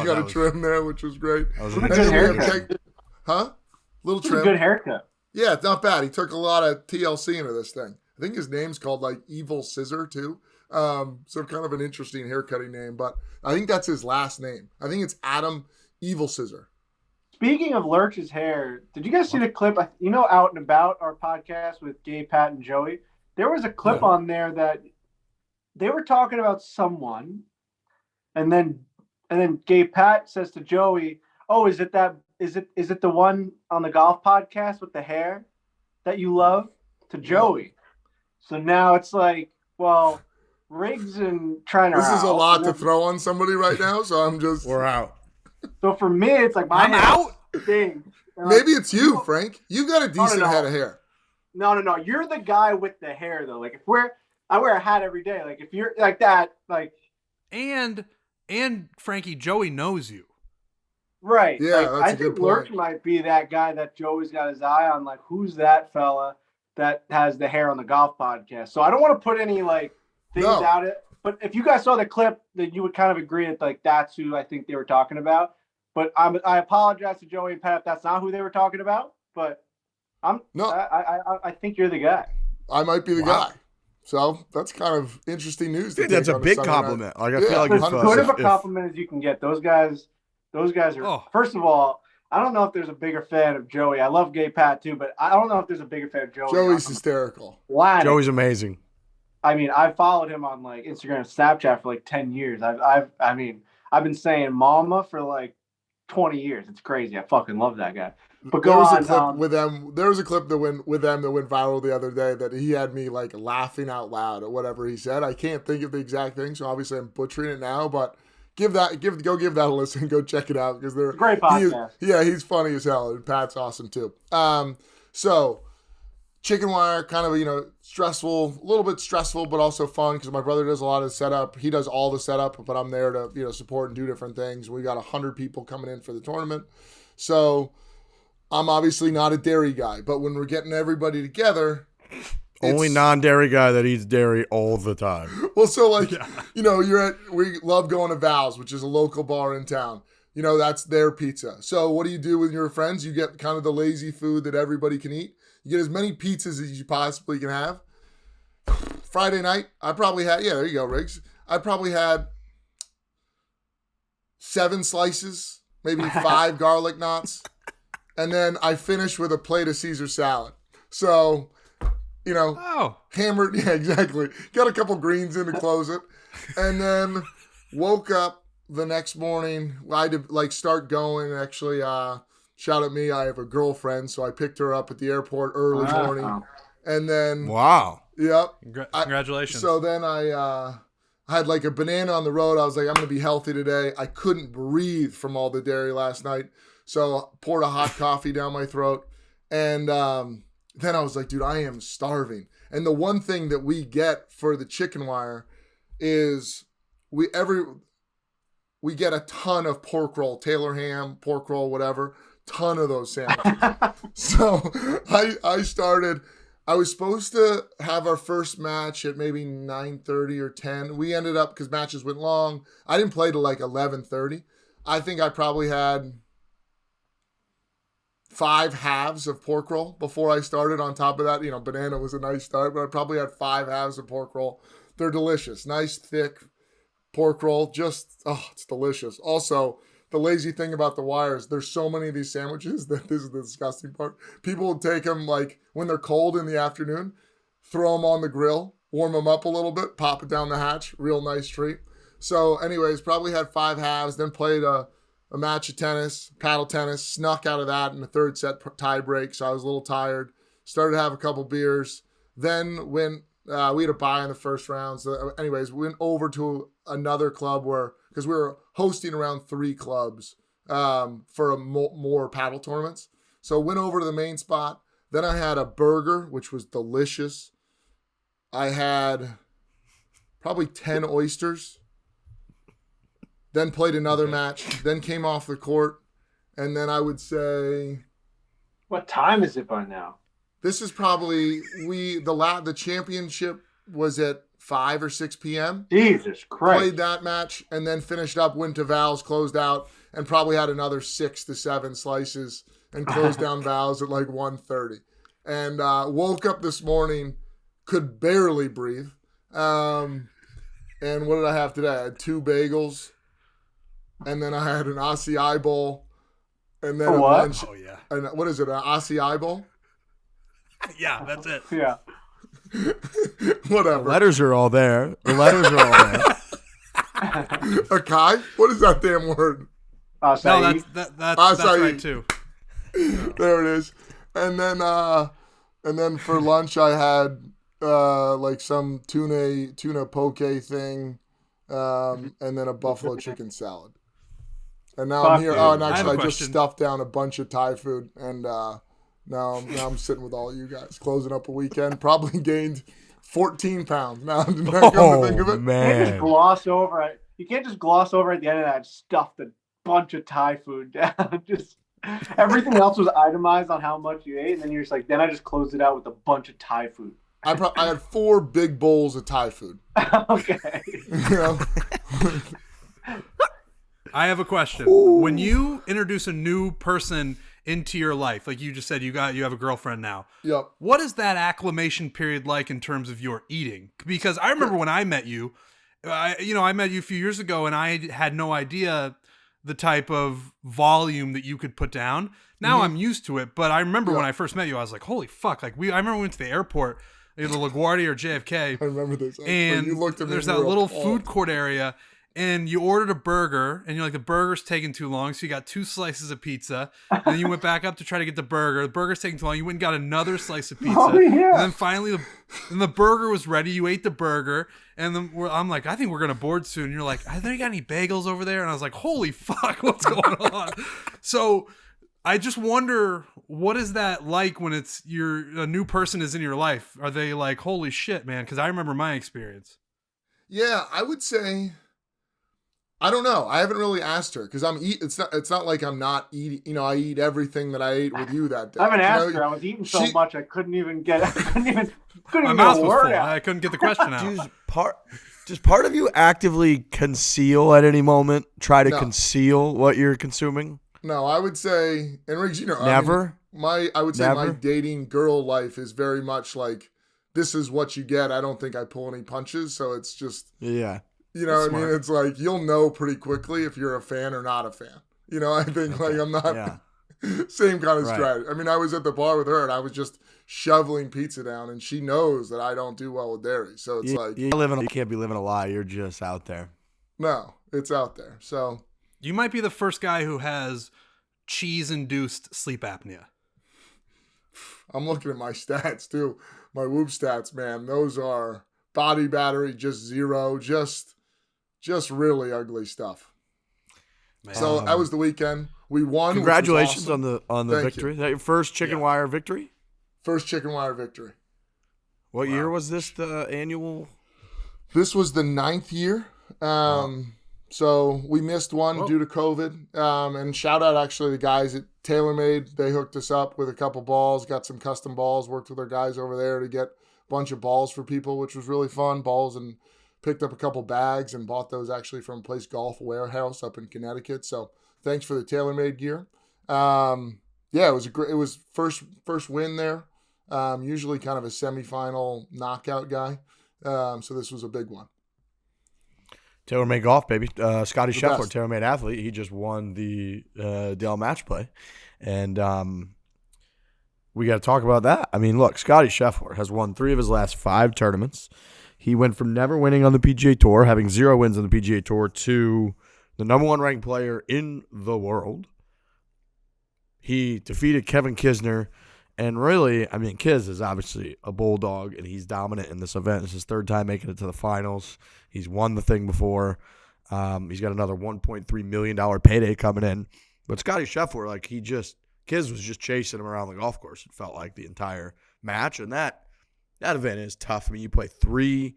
got a trim there, which was great. That was Good haircut. Little trim. Good haircut. Yeah, it's not bad. He took a lot of TLC into this thing. I think his name's called like Evil Scissor too. So kind of an interesting haircutting name, but I think that's his last name. I think it's Adam Evil Scissor. Speaking of Lurch's hair, did you guys see the clip? Out and About, our podcast with Gabe, Pat, and Joey. There was a clip on there that they were talking about someone, and then Gabe Pat says to Joey, "Oh, is it the one on the golf podcast with the hair that you love?" To Joey. So now it's like, well, Riggs and Trent are This is out. a lot to throw on somebody right now, so we're out. So for me, it's like my thing. Maybe it's you, Frank. You got a decent head of hair. No. You're the guy with the hair, though. Like I wear a hat every day. Like if you're like that, like. And Frankie, Joey knows you. Right. Yeah, like, that's I a good think Lurch point. might be that guy that Joey's got his eye on. Like, who's that fella that has the hair on the golf podcast? So I don't want to put any like things out it. But if you guys saw the clip, then you would kind of agree that like that's who I think they were talking about. But I apologize to Joey and Pat if that's not who they were talking about. But I think you're the guy. I might be the guy. So that's kind of interesting news. I think that's a big compliment. Like I feel like as good of a compliment as you can get. Those guys are. Oh. First of all, I don't know if there's a bigger fan of Joey. I love Gay Pat too, but I don't know if there's a bigger fan of Joey. Joey's hysterical. Joey's amazing. I mean, I followed him on like Instagram and Snapchat for like 10 years. I've been saying mama for like 20 years. It's crazy. I fucking love that guy. But there was a clip with them. There was a clip that went viral the other day that he had me like laughing out loud at whatever he said. I can't think of the exact thing, so obviously I'm butchering it now. But go give that a listen. Go check it out because they're great podcast. He's funny as hell, and Pat's awesome too. So chicken wire, kind of, stressful, a little bit stressful, but also fun because my brother does a lot of the setup. He does all the setup, but I'm there to, support and do different things. We got 100 people coming in for the tournament. So I'm obviously not a dairy guy, but when we're getting everybody together, Only non-dairy guy that eats dairy all the time. well, so we love going to Val's, which is a local bar in town. That's their pizza. So what do you do with your friends? You get kind of the lazy food that everybody can eat. You get as many pizzas as you possibly can have. Friday night, I probably had, there you go, Riggs. I probably had 7 slices, maybe 5 garlic knots. And then I finished with a plate of Caesar salad. So, hammered. Yeah, exactly. Got a couple greens in to close it. And then woke up the next morning. I had to start going. Actually, shout at me. I have a girlfriend, so I picked her up at the airport early morning. And then, wow. Yep. Congratulations. So then I had a banana on the road. I was like, I'm going to be healthy today. I couldn't breathe from all the dairy last night. So poured a hot coffee down my throat. And then I was like, dude, I am starving. And the one thing that we get for the chicken wire is we get a ton of pork roll, Taylor ham, pork roll, whatever, ton of those sandwiches. So I was supposed to have our first match at maybe 9:30 or 10. We ended up, because matches went long, I didn't play till 11:30. I think I probably had 5 halves of pork roll before I started. On top of that, banana was a nice start, but I probably had 5 halves of pork roll. They're delicious. Nice, thick pork roll. Just, it's delicious. Also, the lazy thing about the wires, there's so many of these sandwiches that this is the disgusting part. People will take them when they're cold in the afternoon, throw them on the grill, warm them up a little bit, pop it down the hatch. Real nice treat. So anyways, probably had 5 halves, then played a match of tennis, paddle tennis, snuck out of that in the third set tie break, so I was a little tired. Started to have a couple beers. Then we had a bye in the first round. So anyways, we went over to another club because we were hosting around 3 clubs for more paddle tournaments. So went over to the main spot. Then I had a burger, which was delicious. I had probably 10 oysters. Then played another match, then came off the court, and then I would say... What time is it by now? This is probably... The championship was at 5 or 6 p.m. Jesus Christ. Played that match, and then finished up, went to Val's, closed out, and probably had another 6 to 7 slices, and closed down Val's at 1:30. And woke up this morning, could barely breathe. And what did I have today? I had 2 bagels. And then I had an acai bowl, and then a lunch. Oh yeah. And what is it? An acai bowl? Yeah, that's it. Yeah. Whatever. The letters are all there. Acai? What is that damn word? Acai. No, that's right too. There it is. And then for lunch I had some tuna poke thing, and then a buffalo chicken salad. And now I'm here. Oh, and actually, I just stuffed down a bunch of Thai food, and now I'm sitting with all you guys, closing up a weekend. Probably gained 14 pounds. Now I'm come to think of it. Man. You can't just gloss over it. You can't just gloss over at the end of that and stuffed a bunch of Thai food down. Just everything else was itemized on how much you ate, and then you're just then I just closed it out with a bunch of Thai food. I had 4 big bowls of Thai food. Okay. I have a question. Ooh. When you introduce a new person into your life, like you just said, you have a girlfriend now. Yep. What is that acclimation period like in terms of your eating? Because I remember when I met you, I met you a few years ago, and I had no idea the type of volume that you could put down. Now I'm used to it, but I remember when I first met you, I was like, holy fuck. I remember we went to the airport, either LaGuardia or JFK. I remember this. And you looked at me, there's that little food court area, and you ordered a burger, and you're like, the burger's taking too long, so you got 2 slices of pizza, and then you went back up to try to get the burger. The burger's taking too long. You went and got another slice of pizza. Oh, yeah. And then finally, the burger was ready. You ate the burger, and then I'm like, I think we're going to board soon. And you're like, have they got any bagels over there? And I was like, holy fuck, what's going on? So I just wonder, what is that like when it's a new person is in your life? Are they like, holy shit, man? Because I remember my experience. Yeah, I would say, I don't know. I haven't really asked her because it's not like I'm not eating. You know, I eat everything that I ate with you that day. I haven't You asked know, her. I was eating so much I couldn't even get My get mouth a was word full. out. I couldn't get the question out. Does part of you actively conceal at any moment, try to No. conceal what you're consuming? No, I would say, and Riggs, you know, Never? I would say my Never? dating girl life is very much like, this is what you get. I don't think I pull any punches. So it's just, Yeah. you know what I mean? Smart. It's like, you'll know pretty quickly if you're a fan or not a fan. You know, I think like I'm not Yeah. same kind of Right. strategy. I mean, I was at the bar with her and I was just shoveling pizza down and she knows that I don't do well with dairy. So it's like, You can't be living a lie. You're just out there. no, it's out there. So You might be the first guy who has cheese-induced sleep apnea. I'm looking at my stats too. My Whoop stats, man. Those are body battery, just 0, just really ugly stuff. Man. So that was the weekend. We won. Congratulations which was awesome. on the Thank victory. you. Is that your first chicken wire victory? First chicken wire victory. What year was this, the annual? This was the 9th year. So we missed one due to COVID. And shout out actually the guys at TaylorMade. They hooked us up with a couple balls, got some custom balls, worked with our guys over there to get a bunch of balls for people, which was really fun. Balls, and picked up a couple bags and bought those actually from Place Golf Warehouse up in Connecticut. So thanks for the TaylorMade gear. Yeah, it was first win there. Usually kind of a semifinal knockout guy. So this was a big one. TaylorMade golf, baby. Scottie Scheffler, best. TaylorMade athlete. He just won the Dell match play. And we got to talk about that. I mean, look, Scottie Scheffler has won 3 of his last 5 tournaments. He went from never winning on the PGA Tour, having 0 wins on the PGA Tour, to the number 1 ranked player in the world. He defeated Kevin Kisner. And really, I mean, Kiz is obviously a bulldog, and he's dominant in this event. It's his 3rd time making it to the finals. He's won the thing before. He's got another $1.3 million payday coming in. But Scottie Scheffler, like, Kiz was just chasing him around the golf course, it felt like, the entire match. And that event is tough. I mean, you play 3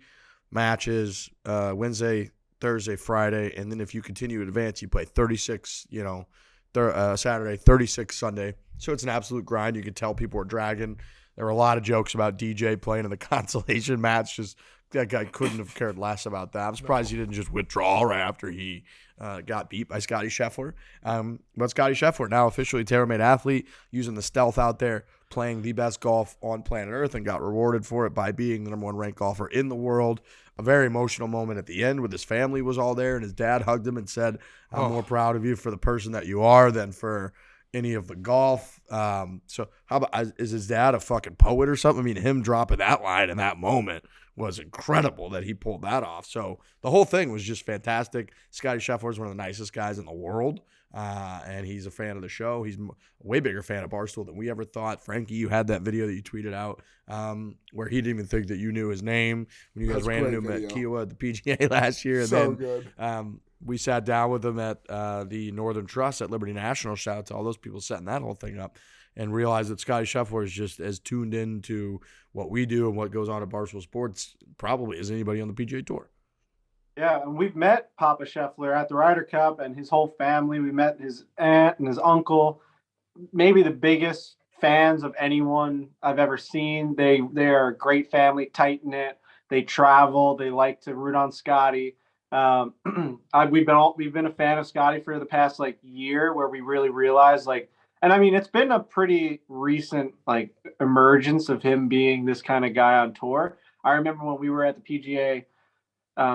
matches, Wednesday, Thursday, Friday, and then if you continue to advance, you play 36, Saturday, 36 Sunday. So it's an absolute grind. You could tell people were dragging. There were a lot of jokes about DJ playing in the consolation match. Just that guy couldn't have cared less about that. I'm surprised he didn't just withdraw right after he got beat by Scottie Scheffler. But Scottie Scheffler, now officially TaylorMade athlete, using the stealth out there, playing the best golf on planet Earth, and got rewarded for it by being the number 1 ranked golfer in the world. A very emotional moment at the end with his family was all there, and his dad hugged him and said, I'm more proud of you for the person that you are than for any of the golf. So how about, is his dad a fucking poet or something? I mean, him dropping that line in that moment was incredible that he pulled that off. So the whole thing was just fantastic. Scottie Scheffler is one of the nicest guys in the world, and he's a fan of the show. He's a way bigger fan of Barstool than we ever thought. Frankie, you had that video that you tweeted out where he didn't even think that you knew his name when you guys ran into him at Kiowa at the PGA last year. And So then, good. we sat down with him at the Northern Trust at Liberty National. Shout out to all those people setting that whole thing up, and realized that Scottie Scheffler is just as tuned in to what we do and what goes on at Barstool Sports probably as anybody on the PGA Tour. Yeah, and we've met Papa Scheffler at the Ryder Cup and his whole family. We met his aunt and his uncle. Maybe the biggest fans of anyone I've ever seen. They are a great family, tight-knit. They travel. They like to root on Scottie. We've been a fan of Scottie for the past year, where we really realized and I mean, it's been a pretty recent emergence of him being this kind of guy on tour. I remember when we were at the PGA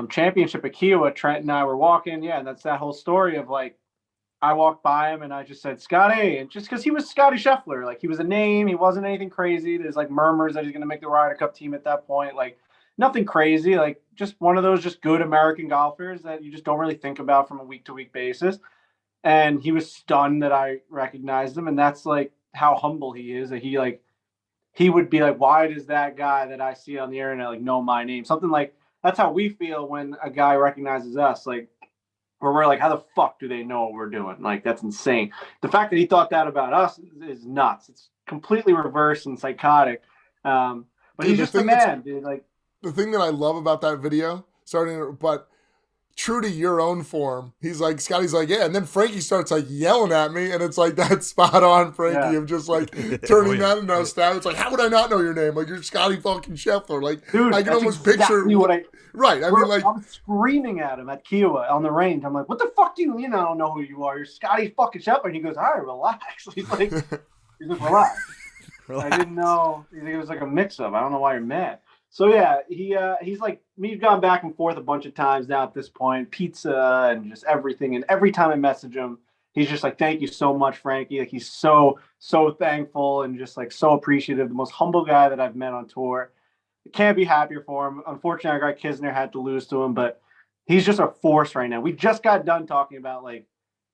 championship at Kiowa, Trent and I were walking. Yeah. And that's that whole story of I walked by him and I just said, Scottie, and just because he was Scottie Scheffler, he was a name, he wasn't anything crazy. There's murmurs that he's going to make the Ryder Cup team at that point. Nothing crazy, just one of those just good American golfers that you just don't really think about from a week-to-week basis. And he was stunned that I recognized him, and that's how humble he is. That he would be why does that guy that I see on the internet know my name? Something that's how we feel when a guy recognizes us. where we're like, how the fuck do they know what we're doing? Like, that's insane. The fact that he thought that about us is nuts. It's completely reverse and psychotic. But Dude, he's just a man, dude. Like, the thing that I love about that video, but true to your own form, he's like, Scottie's like, yeah, and then Frankie starts like yelling at me, and it's like that spot on Frankie of just like turning that into a stab. It's like, how would I not know your name? Like, you're Scottie fucking Scheffler. Like, dude, I can almost picture what I. Right, I mean, like, I'm screaming at him at Kiowa on the range. I'm like, what the fuck do you mean I don't know who you are? You're Scottie fucking Scheffler. And he goes, all right, relax. He's like, relax. I didn't know. It was like a mix-up. I don't know why you're mad. So yeah, he's like, we've gone back and forth a bunch of times now at this point, pizza and just everything. And every time I message him, he's just like, thank you so much, Frankie. Like, he's so thankful and just like so appreciative. The most humble guy that I've met on tour. Can't be happier for him. Unfortunately, our guy Kisner had to lose to him, but he's just a force right now. We just got done talking about, like,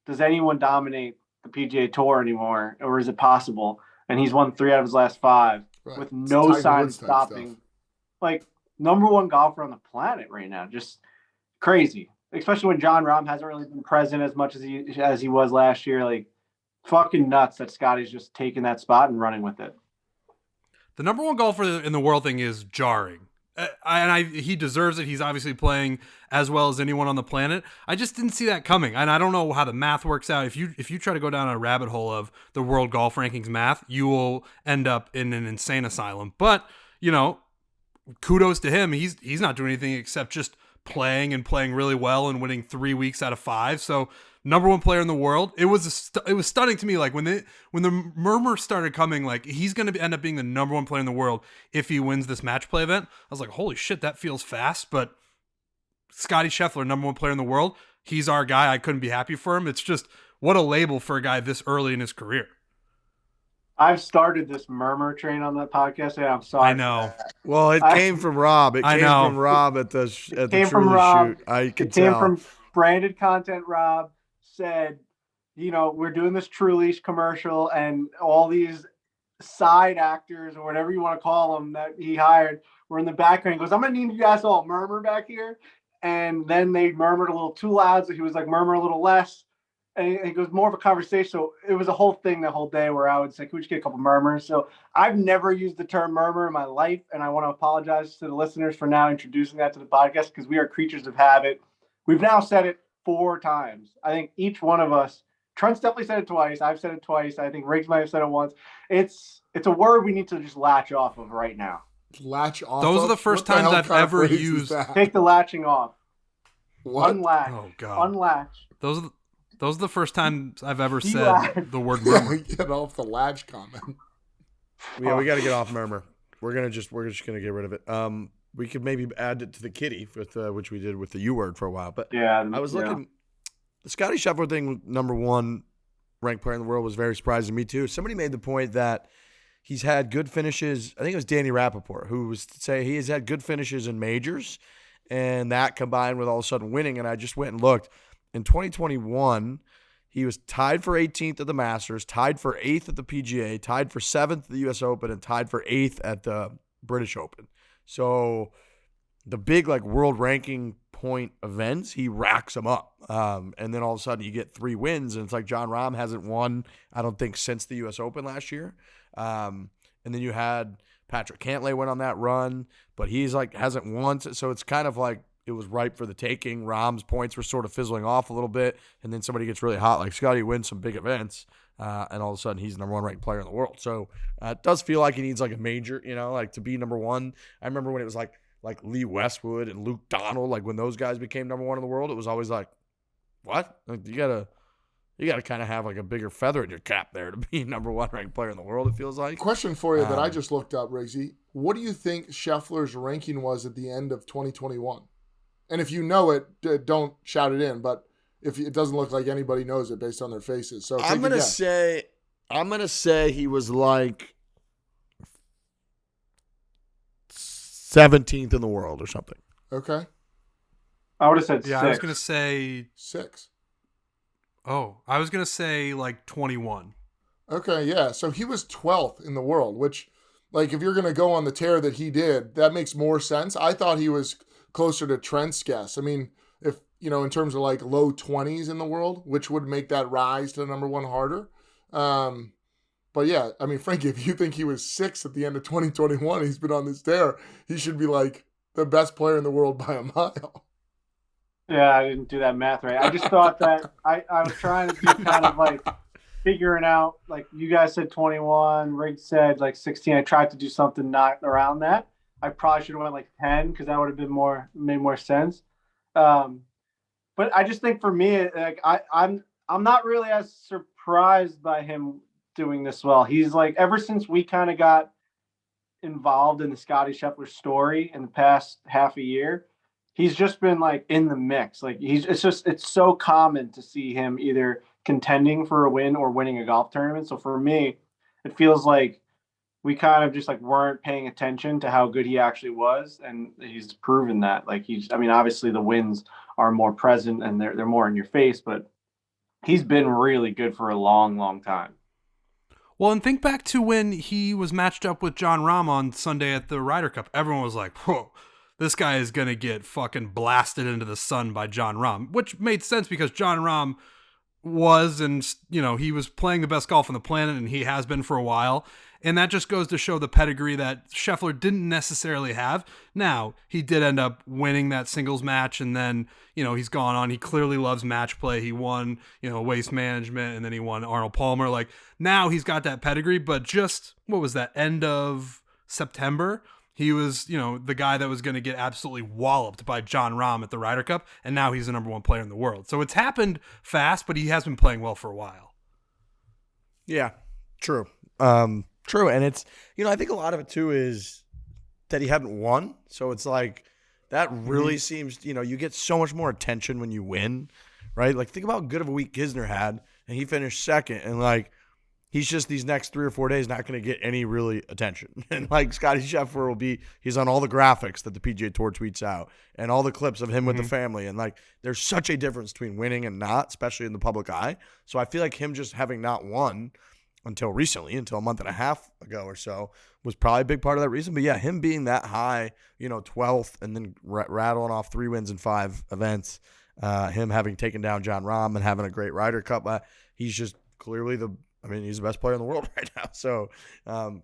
does anyone dominate the PGA Tour anymore, or is it possible? And he's won 3 out of his last 5 with no sign of stopping. Stuff. Like, number 1 golfer on the planet right now. Just crazy. Especially when John Rahm hasn't really been present as much as he was last year. Like, fucking nuts that Scottie's just taking that spot and running with it. The number 1 golfer in the world thing is jarring. He deserves it. He's obviously playing as well as anyone on the planet. I just didn't see that coming. And I don't know how the math works out. If you try to go down a rabbit hole of the world golf rankings math, you will end up in an insane asylum. But, you know, kudos to him. He's not doing anything except just playing really well and winning 3 weeks out of 5. So number 1 player in the world. It was stunning to me. Like when the murmur started coming, like he's going to end up being the number 1 player in the world if he wins this match play event. I was like, holy shit, that feels fast. But Scottie Scheffler, number 1 player in the world. He's our guy. I couldn't be happy for him. It's just, what a label for a guy this early in his career. I've started this murmur train on that podcast, and I'm sorry. I know. Well, it came from Rob. It came from Rob at the shoot. I could tell. It came from branded content. Rob said, you know, we're doing this True Leash commercial, and all these side actors or whatever you want to call them that he hired were in the background. He goes, I'm going to need you guys to all murmur back here. And then they murmured a little too loud, so he was like, murmur a little less. And it was more of a conversation. So it was a whole thing the whole day where I would say, can we just get a couple murmurs? So I've never used the term murmur in my life. And I want to apologize to the listeners for now introducing that to the podcast, because we are creatures of habit. We've now said it 4 times. I think each one of us, Trent's definitely said it twice. I've said it twice. I think Riggs might have said it once. It's a word we need to just latch off of right now. Latch off. Those are the first times I've ever used. Take the latching off. What? Unlatch. Oh God. Unlatch. Those are the first times I've ever said the word murmur. Get off the latch comment. Yeah, we got to get off murmur. We're just gonna get rid of it. We could maybe add it to the kitty with which we did with the U word for a while. But yeah, I was looking. The Scottie Scheffler thing, number 1 ranked player in the world, was very surprising to me too. Somebody made the point that he's had good finishes. I think it was Danny Rappaport who was to say he has had good finishes in majors, and that combined with all of a sudden winning. And I just went and looked. In 2021, he was tied for 18th at the Masters, tied for 8th at the PGA, tied for 7th at the U.S. Open, and tied for 8th at the British Open. So the big like world ranking point events, he racks them up. And then all of a sudden you get 3 wins, and it's like John Rahm hasn't won, I don't think, since the U.S. Open last year. And then you had Patrick Cantlay went on that run, but he's like hasn't won. So it's kind of like it was ripe for the taking. Rahm's points were sort of fizzling off a little bit, and then somebody gets really hot like Scottie wins some big events, and all of a sudden he's the number 1 ranked player in the world. So it does feel like he needs like a major, you know, like to be number 1. I remember when it was like Lee Westwood and Luke Donald, like when those guys became number 1 in the world, it was always like, what? Like you gotta kind of have like a bigger feather in your cap there to be number 1 ranked player in the world, it feels like. Question for you that I just looked up, Riggsy. What do you think Scheffler's ranking was at the end of 2021? And if you know it, don't shout it in. But if it doesn't look like anybody knows it based on their faces, so I'm gonna say he was like 17th in the world or something. Okay. I would have said 6. I was gonna say 6. Oh, I was gonna say like 21. Okay, yeah. So he was 12th in the world, which, like, if you're gonna go on the tear that he did, that makes more sense. I thought he was closer to Trent's guess. I mean, if in terms of like low 20s in the world, which would make that rise to the number one harder. But yeah, I mean, Frankie, if you think he was 6 at the end of 2021, he's been on this tear, he should be like the best player in the world by a mile. Yeah, I didn't do that math right. I just thought that I was trying to do kind of like figuring out, like you guys said 21, Riggs said like 16. I tried to do something not around that. I probably should have went like 10 because that would have been made more sense. But I just think for me, like I'm not really as surprised by him doing this well. He's like, ever since we kind of got involved in the Scottie Scheffler story in the past half a year, he's just been like in the mix. Like it's so common to see him either contending for a win or winning a golf tournament. So for me, it feels like we kind of just like weren't paying attention to how good he actually was. And he's proven that. Like obviously the wins are more present and they're more in your face, but he's been really good for a long, long time. Well, and think back to when he was matched up with Jon Rahm on Sunday at the Ryder Cup. Everyone was like, whoa, this guy is going to get fucking blasted into the sun by Jon Rahm, which made sense because Jon Rahm was, and he was playing the best golf on the planet, and he has been for a while. And that just goes to show the pedigree that Scheffler didn't necessarily have. Now, he did end up winning that singles match, and then, he's gone on. He clearly loves match play. He won, Waste Management, and then he won Arnold Palmer. Like, now he's got that pedigree, but just, what was that, end of September? He was, the guy that was going to get absolutely walloped by Jon Rahm at the Ryder Cup, and now he's the number one player in the world. So it's happened fast, but he has been playing well for a while. Yeah, true. True, and it's, I think a lot of it too is that he hadn't won, so it's like that really seems, you get so much more attention when you win, right? Like think about how good of a week Kisner had, and he finished second, and like he's just these next 3 or 4 days not going to get any really attention. And like Scottie Scheffler he's on all the graphics that the PGA Tour tweets out and all the clips of him with the family, and like there's such a difference between winning and not, especially in the public eye. So I feel like him just having not won until recently, until a month and a half ago or so, was probably a big part of that reason. But yeah, him being that high, 12th, and then rattling off 3 wins in 5 events, him having taken down Jon Rahm and having a great Ryder Cup, he's just clearly he's the best player in the world right now. So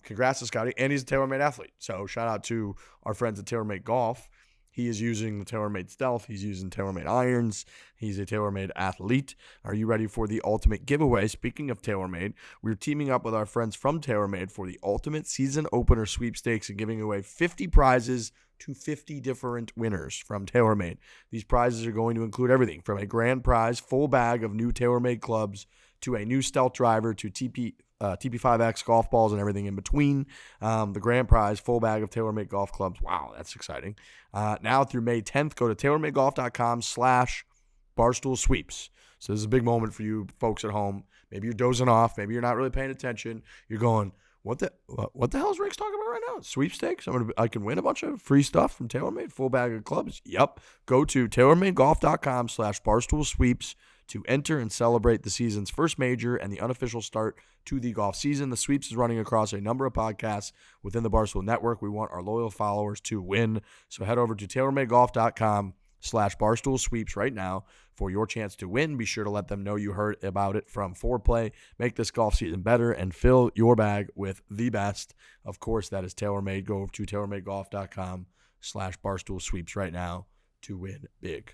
congrats to Scottie, and he's a TaylorMade athlete. So shout out to our friends at TaylorMade Golf. He is using the TaylorMade Stealth. He's using TaylorMade irons. He's a TaylorMade athlete. Are you ready for the ultimate giveaway? Speaking of TaylorMade, we're teaming up with our friends from TaylorMade for the ultimate season opener sweepstakes and giving away 50 prizes to 50 different winners from TaylorMade. These prizes are going to include everything from a grand prize full bag of new TaylorMade clubs to a new Stealth driver to TP5X golf balls and everything in between. The grand prize, full bag of TaylorMade golf clubs. Wow, that's exciting. Now through May 10th, go to TaylorMadeGolf.com/Barstool Sweeps. So this is a big moment for you folks at home. Maybe you're dozing off. Maybe you're not really paying attention. You're going, what the hell is Rick's talking about right now? Sweepstakes? I can win a bunch of free stuff from TaylorMade, full bag of clubs. Yep. Go to TaylorMadeGolf.com/Barstool Sweeps to enter and celebrate the season's first major and the unofficial start to the golf season. The Sweeps is running across a number of podcasts within the Barstool Network. We want our loyal followers to win. So head over to TaylorMadeGolf.com/Barstool Sweeps right now for your chance to win. Be sure to let them know you heard about it from Foreplay. Make this golf season better and fill your bag with the best. Of course, that is TaylorMade. Go to TaylorMadeGolf.com/Barstool Sweeps right now to win big.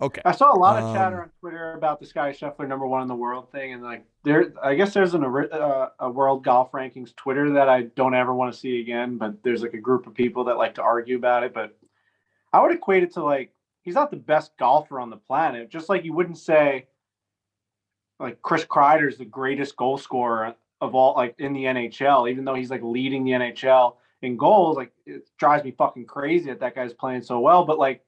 Okay. I saw a lot of chatter on Twitter about the Scottie Scheffler number one in the world thing, and like I guess there's a world golf rankings Twitter that I don't ever want to see again. But there's like a group of people that like to argue about it. But I would equate it to like he's not the best golfer on the planet. Just like you wouldn't say like Chris Kreider is the greatest goal scorer of all, like in the NHL, even though he's like leading the NHL in goals. Like it drives me fucking crazy that guy's playing so well. But like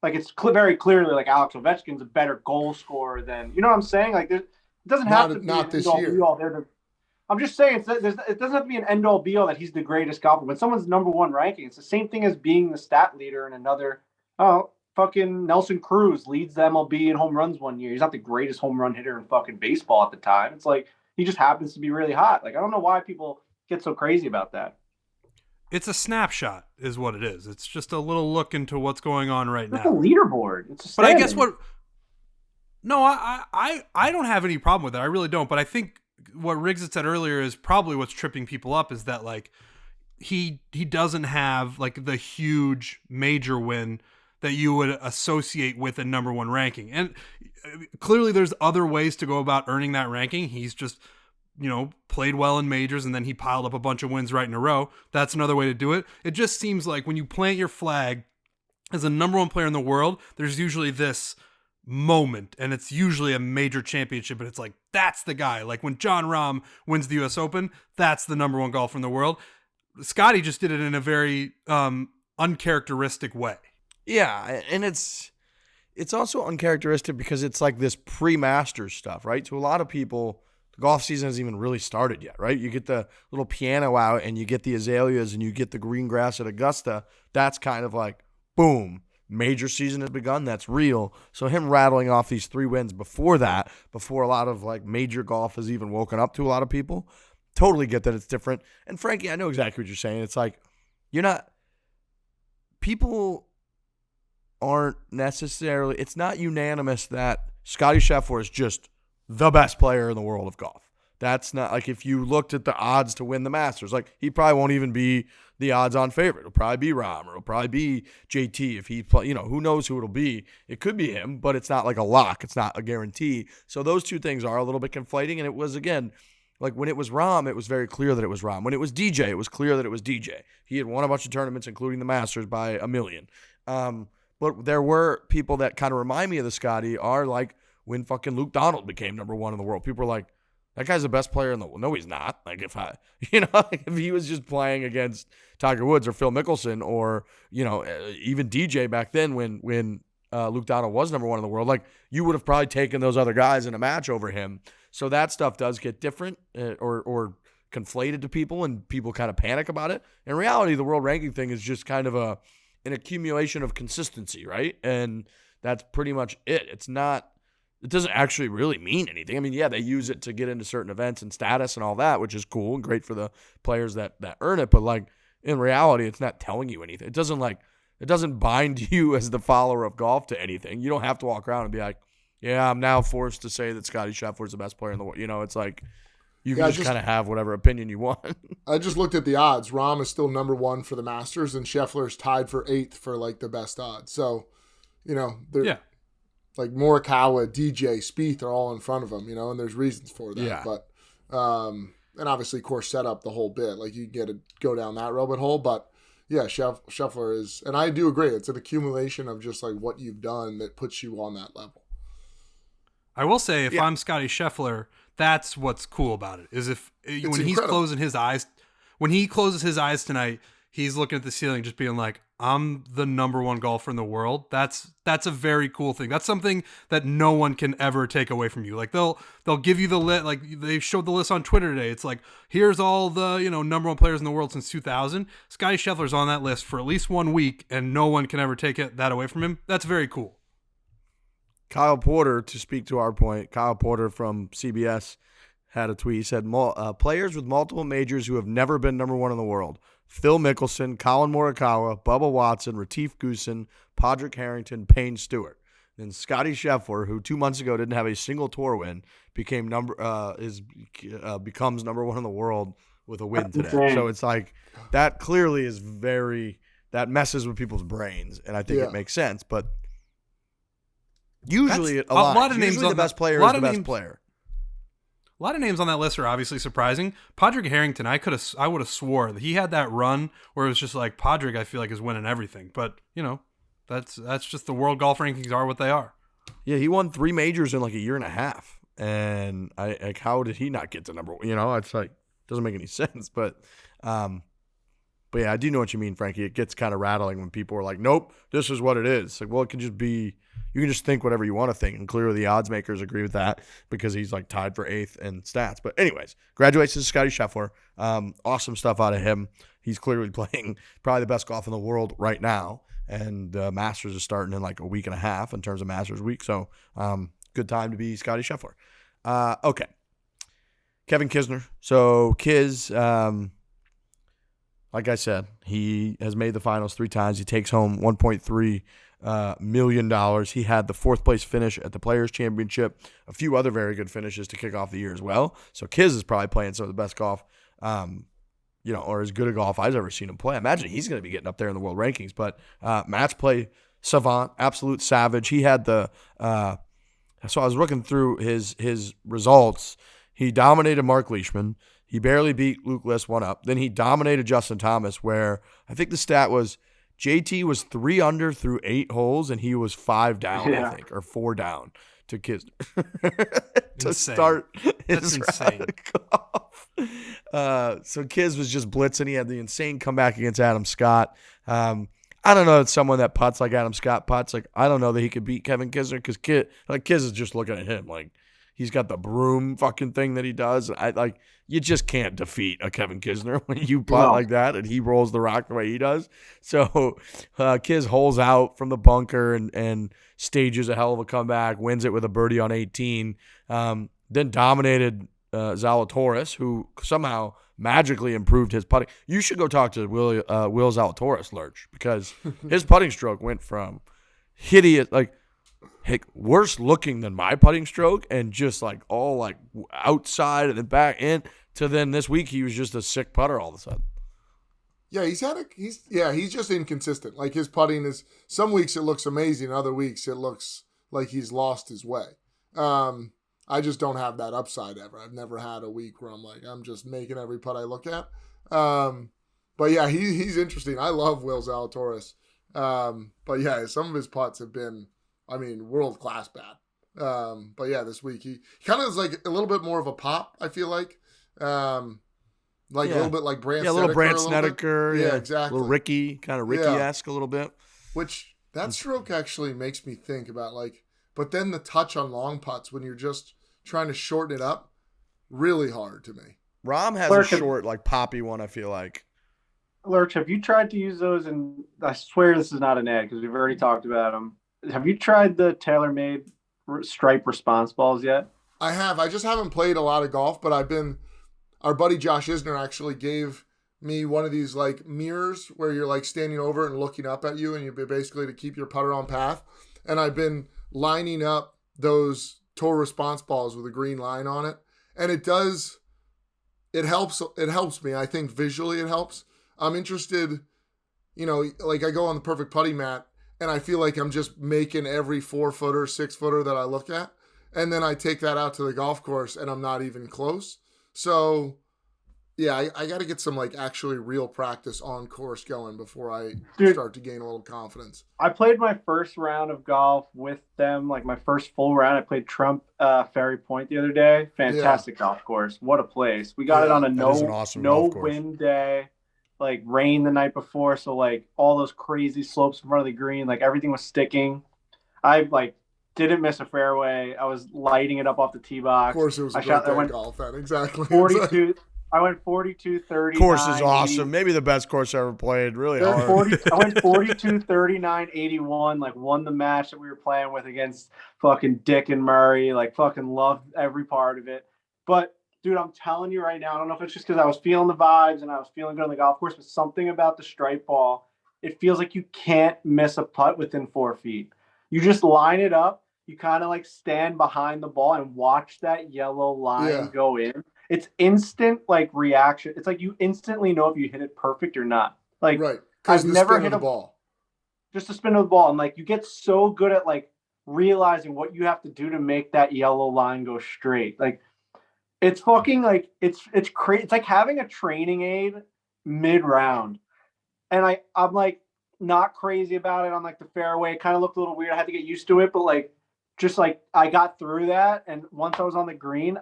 it's very clearly like Alex Ovechkin's a better goal scorer than, you know what I'm saying? Like it doesn't have to be not this year. I'm just saying it doesn't have to be an end all be all that he's the greatest golfer. When someone's number one ranking, it's the same thing as being the stat leader in another. Fucking Nelson Cruz leads the MLB in home runs one year. He's not the greatest home run hitter in fucking baseball at the time. It's like he just happens to be really hot. Like I don't know why people get so crazy about that. It's a snapshot, is what it is. It's just a little look into what's going on right It's now. a leaderboard. It's a But I guess standing. I don't have any problem with it. I really don't. But I think what Riggs had said earlier is probably what's tripping people up is that like he doesn't have like the huge major win that you would associate with a number one ranking. And clearly there's other ways to go about earning that ranking. He's just, played well in majors and then he piled up a bunch of wins right in a row. That's another way to do it. It just seems like when you plant your flag as a number one player in the world, there's usually this moment, and it's usually a major championship, and it's like, that's the guy. Like when Jon Rahm wins the US Open, that's the number one golfer in the world. Scottie just did it in a very uncharacteristic way. Yeah, and it's also uncharacteristic because it's like this pre-Masters stuff, right? To a lot of people, the golf season hasn't even really started yet, right? You get the little piano out and you get the azaleas and you get the green grass at Augusta. That's kind of like, boom, major season has begun. That's real. So him rattling off these 3 wins before that, before a lot of like major golf has even woken up to a lot of people, totally get that it's different. And Frankie, I know exactly what you're saying. It's like, people aren't necessarily, it's not unanimous that Scottie Scheffler is just the best player in the world of golf. That's not like if you looked at the odds to win the Masters, like he probably won't even be the odds-on favorite. It'll probably be Rahm or it'll probably be JT if he play. Who knows who it'll be. It could be him, but it's not like a lock. It's not a guarantee. So those two things are a little bit conflating. And it was, again, like when it was Rahm, it was very clear that it was Rahm. When it was DJ, it was clear that it was DJ. He had won a bunch of tournaments, including the Masters, by a million. But there were people that kind of remind me of the Scottie are like when fucking Luke Donald became number one in the world. People were like, that guy's the best player in the world. No, he's not. Like if he was just playing against Tiger Woods or Phil Mickelson or, even DJ back then when Luke Donald was number one in the world, like you would have probably taken those other guys in a match over him. So that stuff does get different or conflated to people and people kind of panic about it. In reality, the world ranking thing is just kind of an accumulation of consistency, right? And that's pretty much it. It doesn't actually really mean anything. I mean, yeah, they use it to get into certain events and status and all that, which is cool and great for the players that earn it. But like in reality, it's not telling you anything. It doesn't bind you as the follower of golf to anything. You don't have to walk around and be like, yeah, I'm now forced to say that Scottie Scheffler is the best player in the world. It's like you can just kind of have whatever opinion you want. I just looked at the odds. Rahm is still number one for the Masters, and Scheffler is tied for 8th for like the best odds. So, they're like Morikawa, DJ, Spieth are all in front of him, and there's reasons for that. Yeah. But and obviously course setup the whole bit. Like you get to go down that rabbit hole, but yeah, Scheffler is, and I do agree. It's an accumulation of just like what you've done that puts you on that level. I will say, if I'm Scottie Scheffler, that's what's cool about it. Is when he's closing his eyes, when he closes his eyes tonight, he's looking at the ceiling, just being like, "I'm the number one golfer in the world." That's a very cool thing. That's something that no one can ever take away from you. Like they'll give you the list. Like they showed the list on Twitter today. It's like, here's all the number one players in the world since 2000. Scottie Scheffler's on that list for at least 1 week, and no one can ever take that away from him. That's very cool. Kyle Porter, to speak to our point, Kyle Porter from CBS had a tweet. He said, players with multiple majors who have never been number one in the world: Phil Mickelson, Colin Morikawa, Bubba Watson, Retief Goosen, Padraig Harrington, Payne Stewart. And Scottie Scheffler, who 2 months ago didn't have a single tour win, becomes number one in the world with a win today. Insane. So it's like that clearly is that messes with people's brains, and I think it makes sense. But usually a lot of names. Usually the best player is the best player. A lot of names on that list are obviously surprising. Padraig Harrington, I would have swore that he had that run where it was just like, Padraig, I feel like, is winning everything. But that's just the world golf rankings are what they are. Yeah, he won 3 majors in like a year and a half, and how did he not get to number one? It's like doesn't make any sense. But yeah, I do know what you mean, Frankie. It gets kind of rattling when people are like, "Nope, this is what it is." It's like, well, it can just be. You can just think whatever you want to think, and clearly the odds makers agree with that because he's like tied for 8th in stats. But anyways, congratulations to Scottie Scheffler. Awesome stuff out of him. He's clearly playing probably the best golf in the world right now, and Masters is starting in like a week and a half in terms of Masters week. So good time to be Scottie Scheffler. Okay, Kevin Kisner. So Kiz, like I said, he has made the finals 3 times. He takes home $1.3 million. He had the 4th place finish at the Players Championship, a few other very good finishes to kick off the year as well. So Kiz is probably playing some of the best golf, or as good a golf I've ever seen him play. I imagine he's going to be getting up there in the world rankings. But match play savant, absolute savage. He had so I was looking through his results. He dominated Mark Leishman. He barely beat Luke List 1 up. Then he dominated Justin Thomas, where I think the stat was JT was 3 under through 8 holes, and he was 5 down, I think, or 4 down to Kisner to start his round of golf. So Kiz was just blitzing. He had the insane comeback against Adam Scott. I don't know. It's someone that putts like Adam Scott putts. Like, I don't know that he could beat Kevin Kisner because Kiz is just looking at him like he's got the broom fucking thing that he does. You just can't defeat a Kevin Kisner when you putt like that and he rolls the rock the way he does. So Kiz holes out from the bunker and stages a hell of a comeback, wins it with a birdie on 18, then dominated Zalatoris, who somehow magically improved his putting. You should go talk to Will Zalatoris, Lurch, because his putting stroke went from hideous, worse looking than my putting stroke, and just all outside and then back in, to then this week he was just a sick putter all of a sudden. Yeah, he's just inconsistent. Like, his putting is, some weeks it looks amazing, other weeks it looks like he's lost his way. I just don't have that upside ever. I've never had a week where I'm just making every putt I look at. But yeah, he's interesting. I love Will Zalatoris. But yeah, some of his putts have been, world class bad. But yeah, this week he kind of is like a little bit more of a pop, I feel like. A little bit like Brant Snedeker. Yeah, a little Brant Snedeker. Yeah, exactly. A little Ricky, kind of Ricky-esque a little bit. Which, that stroke actually makes me think about but then the touch on long putts when you're just trying to shorten it up, really hard to me. Rahm has a short, poppy one, I feel like. Lurch, have you tried to use those? And I swear this is not an ad because we've already talked about them. Have you tried the TaylorMade stripe response balls yet? I have. I just haven't played a lot of golf, but our buddy Josh Isner actually gave me one of these mirrors where you're standing over and looking up at you, and you're basically to keep your putter on path. And I've been lining up those tour response balls with a green line on it. And it helps me. I think visually it helps. I'm interested, I go on the perfect putting mat and I feel like I'm just making every 4-footer, 6-footer that I look at. And then I take that out to the golf course and I'm not even close. So yeah, I got to get some actually real practice on course going before I start to gain a little confidence. I played my first round of golf with them, my first full round. I played Trump Ferry Point the other day. Fantastic golf course. What a place. We got it on a no wind day, rain the night before. So all those crazy slopes in front of the green, everything was sticking. I didn't miss a fairway. I was lighting it up off the tee box. Of course, it was a great day of golf then. Exactly. 42. I went 42, 39. Course is awesome. Maybe the best course I ever played. Really hard. I went 42, 39, 81. Won the match that we were playing with against fucking Dick and Murray. Fucking loved every part of it. But dude, I'm telling you right now, I don't know if it's just because I was feeling the vibes and I was feeling good on the golf course, but something about the stripe ball, it feels like you can't miss a putt within 4 feet. You just line it up. You kind of stand behind the ball and watch that yellow line go in. It's instant reaction. It's you instantly know if you hit it perfect or not. Right. I've never hit a ball. Just a spin of the ball. And you get so good at realizing what you have to do to make that yellow line go straight. It's fucking it's crazy. It's like having a training aid mid-round. And I'm not crazy about it on the fairway. It kind of looked a little weird. I had to get used to it, but I got through that. And once I was on the green,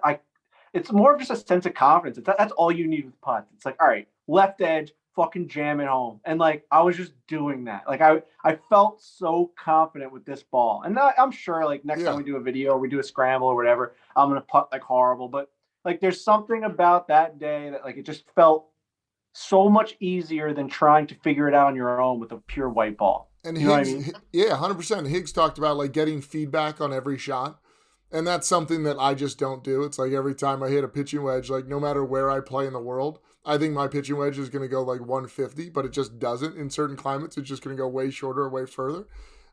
it's more of just a sense of confidence. That's all you need with putts. It's all right, left edge, fucking jam it home. And I was just doing that. I felt so confident with this ball. And I'm sure next time we do a video or we do a scramble or whatever, I'm going to putt horrible. But there's something about that day that it just felt so much easier than trying to figure it out on your own with a pure white ball. And you know Higgs, what I mean? Yeah, 100%. Higgs talked about getting feedback on every shot. And that's something that I just don't do. It's every time I hit a pitching wedge, no matter where I play in the world, I think my pitching wedge is going to go like 150, but it just doesn't. In certain climates, it's just going to go way shorter or way further.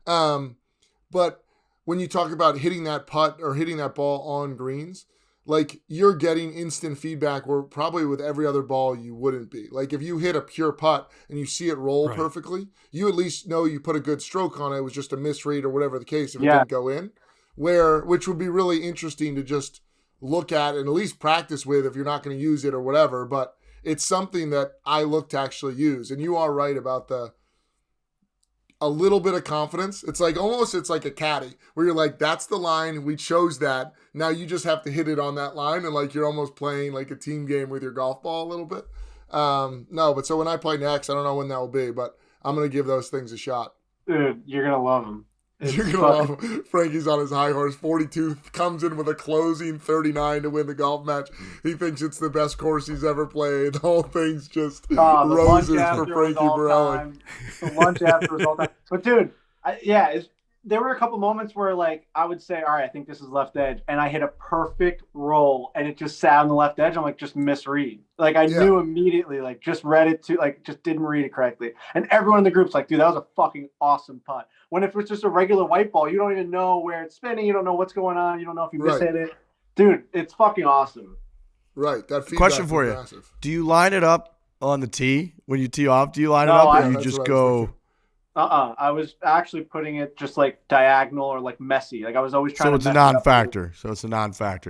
But when you talk about hitting that putt or hitting that ball on greens, like you're getting instant feedback where probably with every other ball you wouldn't be. Like if you hit a pure putt and you see it roll perfectly, you at least know you put a good stroke on it. It was just a misread or whatever the case if it didn't go in. Which would be really interesting to just look at and at least practice with if you're not going to use it or whatever. But it's something that I look to actually use. And you are right about a little bit of confidence. It's like a caddy where you're like, that's the line. We chose that. Now you just have to hit it on that line. And like, you're almost playing like a team game with your golf ball a little bit. But so when I play next, I don't know when that will be, but I'm going to give those things a shot. Dude, you're going to love them. You're going to love him. Frankie's on his high horse. 42 comes in with a closing 39 to win the golf match. He thinks it's the best course he's ever played. The whole thing's just roses for Frankie Borelli. The lunch after was all time. But, dude, there were a couple moments where, like, I would say, all right, I think this is left edge. And I hit a perfect roll, and it just sat on the left edge. I'm like, just misread. Like, I knew immediately, like, just read it to, like, just didn't read it correctly. And everyone in the group's like, dude, that was a fucking awesome putt. When if it's just a regular white ball, you don't even know where it's spinning. You don't know what's going on. You don't know if you mishit it. Dude, it's fucking awesome. Right. That feedback question for you. Massive. Do you line it up on the tee when you tee off? Do you line it up or you just go? I was actually putting it just like diagonal or like messy. Like I was always trying So to it's a non-factor.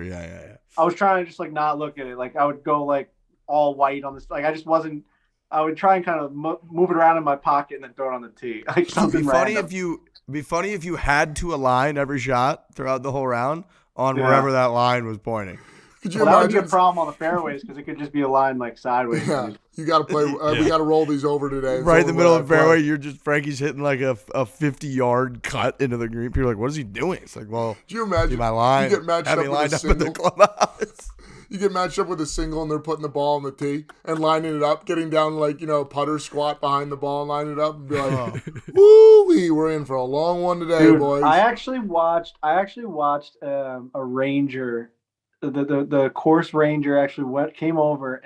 Yeah. I was trying to just like not look at it. Like I would go like all white on this. Like I just wasn't. I would try and kind of move it around in my pocket and then throw it on the tee. Like something random. It'd be funny if you had to align every shot throughout the whole round on wherever that line was pointing. Could you that imagine? would be a problem on the fairways because it could just be a line like sideways. Yeah, you got to play. We got to roll these over today. It's right in the middle of the fairway, Frankie's hitting like a 50-yard cut into the green. People are like, "What is he doing?" It's like, well, do you imagine my line? You get matched up with a single. In the clubhouse. You get matched up with a single, and they're putting the ball on the tee and lining it up, getting down like putter squat behind the ball and lining it up, and be like, "Woo, we're in for a long one today, dude, boys." I actually watched a ranger. The course ranger actually came over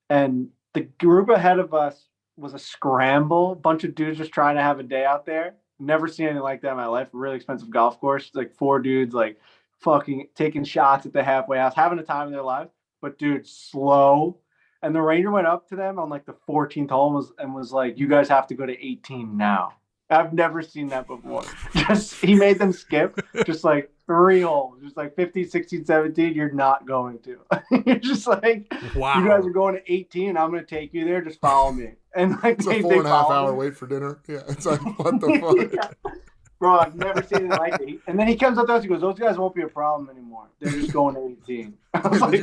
and the group ahead of us was a scramble, bunch of dudes just trying to have a day out there. Never seen anything like that in my life. Really expensive golf course. Like 4 dudes like fucking taking shots at the halfway house, having a time of their life. But dude, slow. And the ranger went up to them on like the 14th hole and was like, "You guys have to go to 18 now." I've never seen that before. He made them skip just like 3 holes, just like 15, 16, 17. You're not going to. You're just like, wow. You guys are going to 18. I'm going to take you there. Just follow me. And like, it's a 4.5 hour wait for dinner. Yeah, it's like, what the fuck? Yeah. Bro, I've never seen it like it. And then he comes up to us. He goes, "Those guys won't be a problem anymore. They're just going to 18." I was like,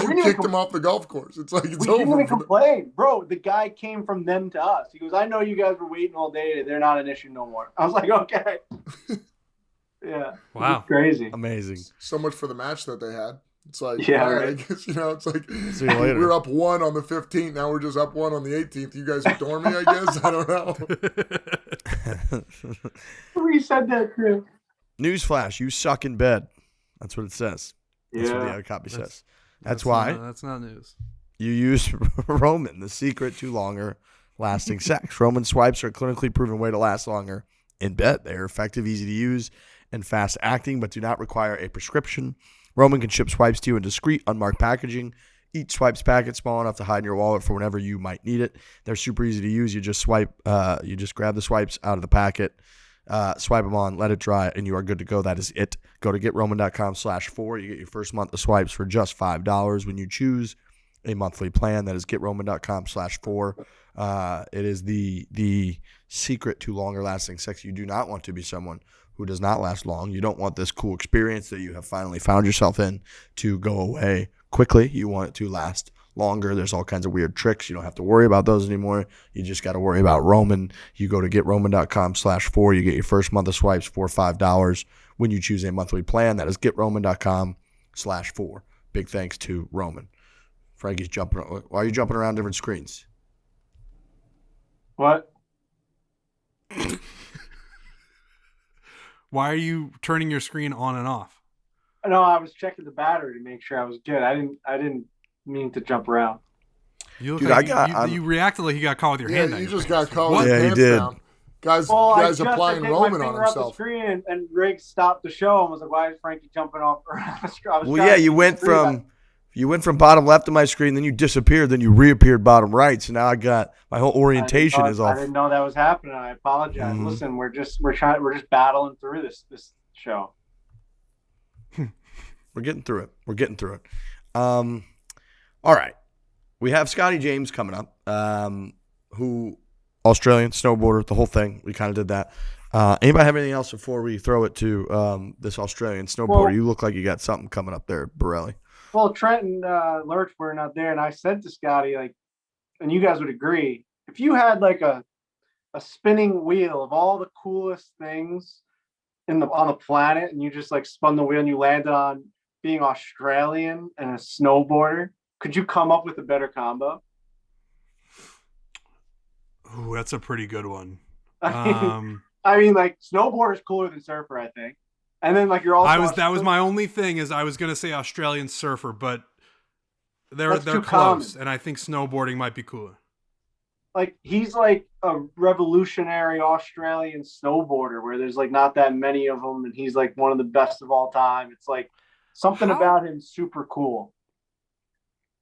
we kicked them off the golf course. It's like it's over. We didn't even complain, bro. The guy came from them to us. He goes, "I know you guys were waiting all day. They're not an issue no more." I was like, okay. Yeah. Wow. Crazy. Amazing. So much for the match that they had. It's like, yeah, right. Right. I guess, it's like, see you later. We're up 1 on the 15th. Now we're just up 1 on the 18th. You guys adore me, I guess. I don't know. We said that too. Newsflash, you suck in bed. That's what it says. That's what the other copy says. That's why. That's not news. You use Roman, the secret to longer lasting sex. Roman swipes are a clinically proven way to last longer in bed. They are effective, easy to use, and fast acting, but do not require a prescription. Roman can ship swipes to you in discreet, unmarked packaging. Each swipe's packet small enough to hide in your wallet for whenever you might need it. They're super easy to use. You just swipe. You just grab the swipes out of the packet, swipe them on, let it dry, and you are good to go. That is it. Go to GetRoman.com/Fore. You get your first month of swipes for just $5 when you choose a monthly plan. That is GetRoman.com/Fore. It is the secret to longer lasting sex. You do not want to be someone who does not last long. You don't want this cool experience that you have finally found yourself in to go away quickly. You want it to last longer. There's all kinds of weird tricks. You don't have to worry about those anymore. You just got to worry about Roman. You go to GetRoman.com/Fore. You get your first month of swipes for $5 when you choose a monthly plan. That is GetRoman.com/Fore. Big thanks to Roman. Frankie's jumping. Why are you jumping around different screens? What? Why are you turning your screen on and off? No, I was checking the battery to make sure I was good. I didn't mean to jump around. You look Dude, like I'm- you reacted like you got caught with your Yeah, hand down you your just pants. got caught What? with your Yeah, he pants did. down. Guys I applying just had to take Roman my on finger off the himself. screen, and Riggs stopped the show and was like, "Why is Frankie jumping off?" I was Well, trying yeah, to you went disagree about from bottom left of my screen, then you disappeared, then you reappeared bottom right. So now I got my whole it. orientation is I off. didn't know that was happening. I apologize. Mhm. Listen, we're just battling through this show. We're getting through it. All right. We have Scottie James coming up, who Australian snowboarder, the whole thing. We kind of did that. Anybody have anything else before we throw it to this Australian snowboarder? Well- You look like you got something coming up there, Borelli. Well, Trent and Lurch were not there, and I said to Scotty, like, and you guys would agree, if you had like a spinning wheel of all the coolest things on the planet, and you just like spun the wheel and you landed on being Australian and a snowboarder, could you come up with a better combo? Ooh, that's a pretty good one. I mean, like, snowboarder is cooler than surfer, I think. And then like you're also that was my only thing is I was gonna say Australian surfer, but they're That's too close, common. and I think snowboarding might be cooler. like he's like a revolutionary Australian snowboarder where there's like not that many of them, and he's like one of the best of all time. It's like something How- about him super cool.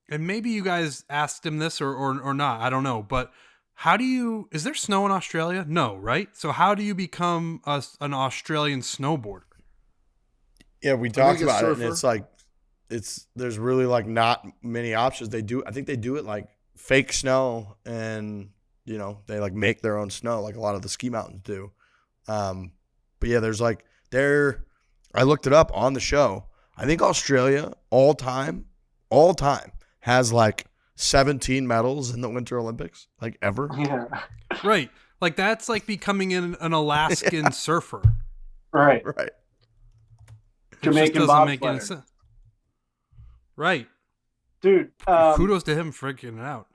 And maybe you guys asked him this or not. I don't know. But is there snow in Australia? No, right? So how do you become an Australian snowboarder? Yeah, we talked about it, and it's like there's really like not many options. I think they do it like fake snow, and they like make their own snow like a lot of the ski mountains do. But yeah, there's like I looked it up on the show. I think Australia all time has like 17 medals in the Winter Olympics, like ever. Yeah. Right. Like that's like becoming an Alaskan surfer. Right. Right. It just Jamaican doesn't make any bobsledder. sense. Right. Dude, Kudos to him for figuring it out.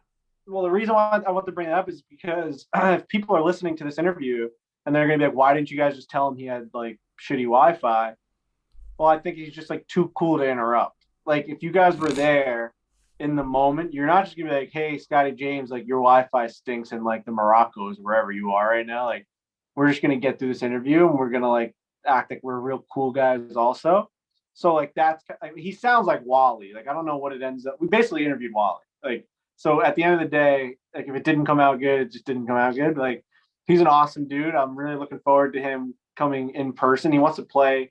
well, the reason why I want to bring it up is because if people are listening to this interview and they're going to be like, why didn't you guys just tell him he had like shitty Wi-Fi? Well, I think he's just like too cool to interrupt. Like if you guys were there in the moment, you're not just going to be like, hey, Scottie James, like your Wi-Fi stinks in like the Moroccos, wherever you are right now. Like we're just going to get through this interview and we're going to like act like we're real cool guys also. So like he sounds like Wally. Like I don't know what it ends up. We basically interviewed Wally. Like so at the end of the day, like if it didn't come out good, it just didn't come out good. Like he's an awesome dude. I'm really looking forward to him coming in person. He wants to play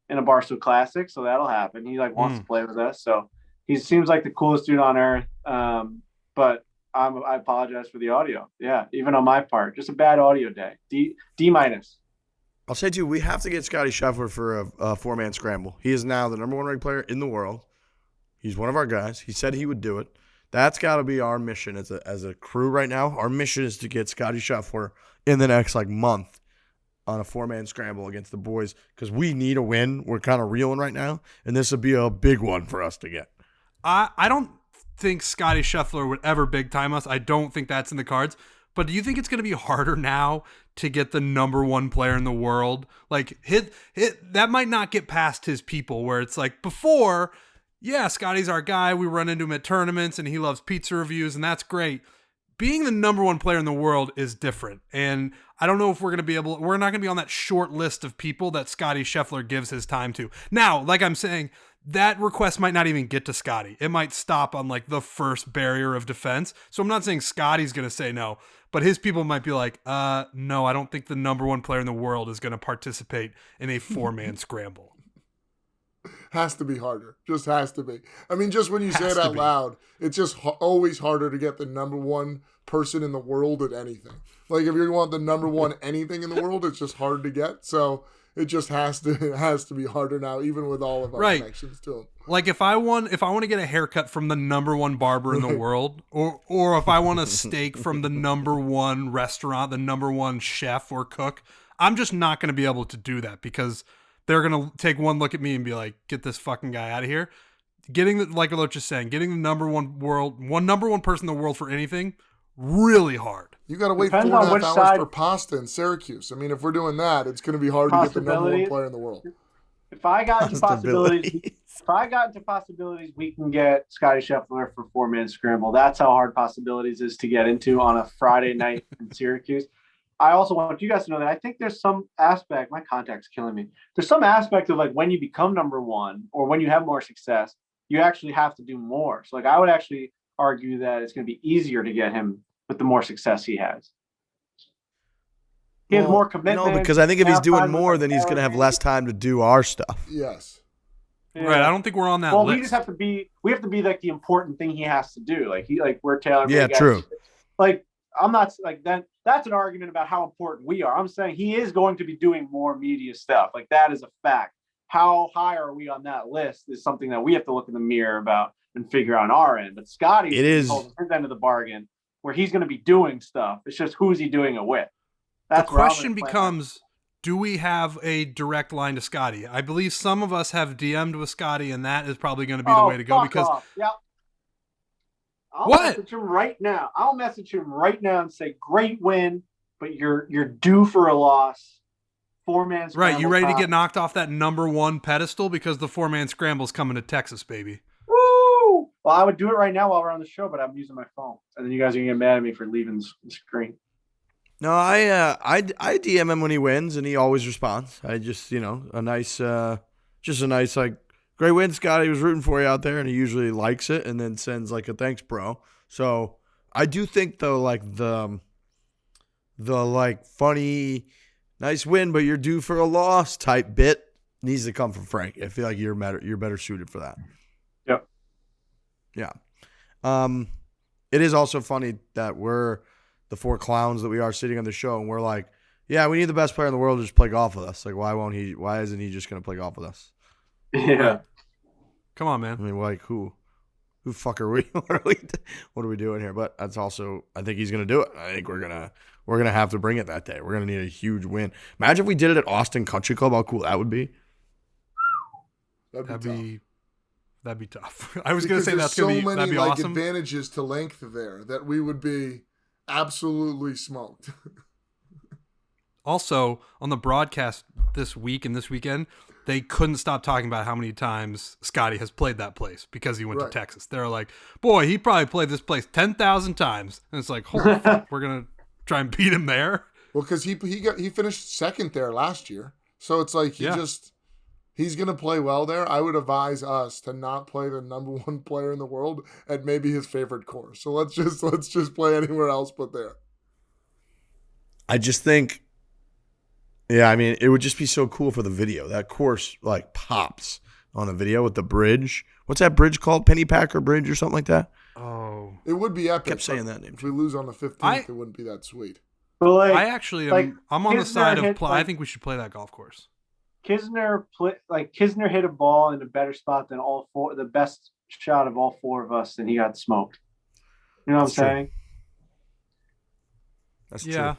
in a Barstool Classic, so that'll happen. He like wants to play with us. So he seems like the coolest dude on earth. But I apologize for the audio. Yeah, even on my part, just a bad audio day. D minus. I'll say to you, we have to get Scottie Scheffler for a four-man scramble. He is now the number one ranked player in the world. He's one of our guys. He said he would do it. That's got to be our mission as a crew right now. Our mission is to get Scottie Scheffler in the next like month on a four-man scramble against the boys because we need a win. We're kind of reeling right now, and this would be a big one for us to get. I don't think Scottie Scheffler would ever big time us. I don't think that's in the cards. But do you think it's going to be harder now to get the number one player in the world? Like that might not get past his people where it's like before, yeah, Scottie's our guy. We run into him at tournaments and he loves pizza reviews and that's great. Being the number one player in the world is different. And I don't know if we're not going to be on that short list of people that Scottie Scheffler gives his time to. Now, like I'm saying, that request might not even get to Scottie. It might stop on like the first barrier of defense. So I'm not saying Scottie's going to say no, but his people might be like, no, I don't think the number one player in the world is going to participate in a four-man scramble. Has to be harder. Just has to be. I mean, just when you say Has it to out be. loud, it's just always harder to get the number one person in the world at anything. Like if you want the number one anything in the world, it's just hard to get. So it just has to be harder now, even with all of our Right. connections to him. Like if I want to get a haircut from the number one barber in the world, or if I want a steak from the number one restaurant, the number one chef or cook, I'm just not going to be able to do that because they're going to take one look at me and be like, get this fucking guy out of here. Like Lurch is saying, getting the number one person in the world for anything, really hard. You got to wait Depends 4.5 on which hours side- for pasta in Syracuse. I mean, if we're doing that, it's going to be hard to get the number one Possibility. player in the world. If I got the possibilities, If I got into possibilities, we can get Scottie Scheffler for 4-man scramble. That's how hard possibilities is to get into on a Friday night in Syracuse. I also want you guys to know that I think there's some aspect, my contact's killing me. There's some aspect of like when you become number one or when you have more success, you actually have to do more. So like I would actually argue that it's going to be easier to get him with the more success he has. He has more commitment. No, because I think if he's doing more, then he's going to have less time to do our stuff. Yes. Yeah. Right. I don't think we're on that list. We just have to be like the important thing he has to do. Like we're TaylorMade. Yeah, guys. True. Like I'm not like that. That's an argument about how important we are. I'm saying he is going to be doing more media stuff. Like that is a fact. How high are we on that list is something that we have to look in the mirror about and figure out on our end. But Scottie is his end of the bargain where he's going to be doing stuff. It's just who's he doing it with. That's the question becomes, do we have a direct line to Scottie? I believe some of us have DM'd with Scottie, and that is probably going to be the way to go because I'll message him right now. I'll message him right now and say, great win, but you're due for a loss. 4-man scramble. Right, you ready to get knocked off that number one pedestal because the 4-man scramble's coming to Texas, baby. Woo! Well, I would do it right now while we're on the show, but I'm using my phone. And then you guys are going to get mad at me for leaving the screen. No, I DM him when he wins, and he always responds. I just, a nice like, great win, Scottie was rooting for you out there, and he usually likes it and then sends like a thanks, bro. So I do think though, like the like funny, nice win, but you're due for a loss type bit needs to come from Frankie. I feel like you're better suited for that. Yep. Yeah. It is also funny that we're the 4 clowns that we are sitting on the show, and we're like, yeah, we need the best player in the world to just play golf with us. Like, why isn't he just going to play golf with us? Yeah. Come on, man. I mean, like, who fuck are we? What are we doing here? But that's also, I think he's going to do it. I think we're going to have to bring it that day. We're going to need a huge win. Imagine if we did it at Austin Country Club, how cool that would be. That'd be tough. I was going to say that'd be awesome. There's so many advantages to length there that we would be absolutely smoked. Also, on the broadcast this week and this weekend, they couldn't stop talking about how many times Scottie has played that place because he went to Texas. They're like, boy, he probably played this place 10,000 times. And it's like, holy fuck, we're going to try and beat him there. Well, because he finished second there last year. So it's like he's going to play well there. I would advise us to not play the number one player in the world at maybe his favorite course. So let's just play anywhere else but there. I just think, yeah, I mean, it would just be so cool for the video. That course like pops on a video with the bridge. What's that bridge called? Pennypacker Bridge or something like that? Oh. It would be epic. Kept saying that name. If we lose on the 15th, it wouldn't be that sweet. But like, I actually am, I'm on the side of I think we should play that golf course. Kisner hit a ball in a better spot than all 4, the best shot of all 4 of us, and he got smoked. You know what I'm saying? That's true.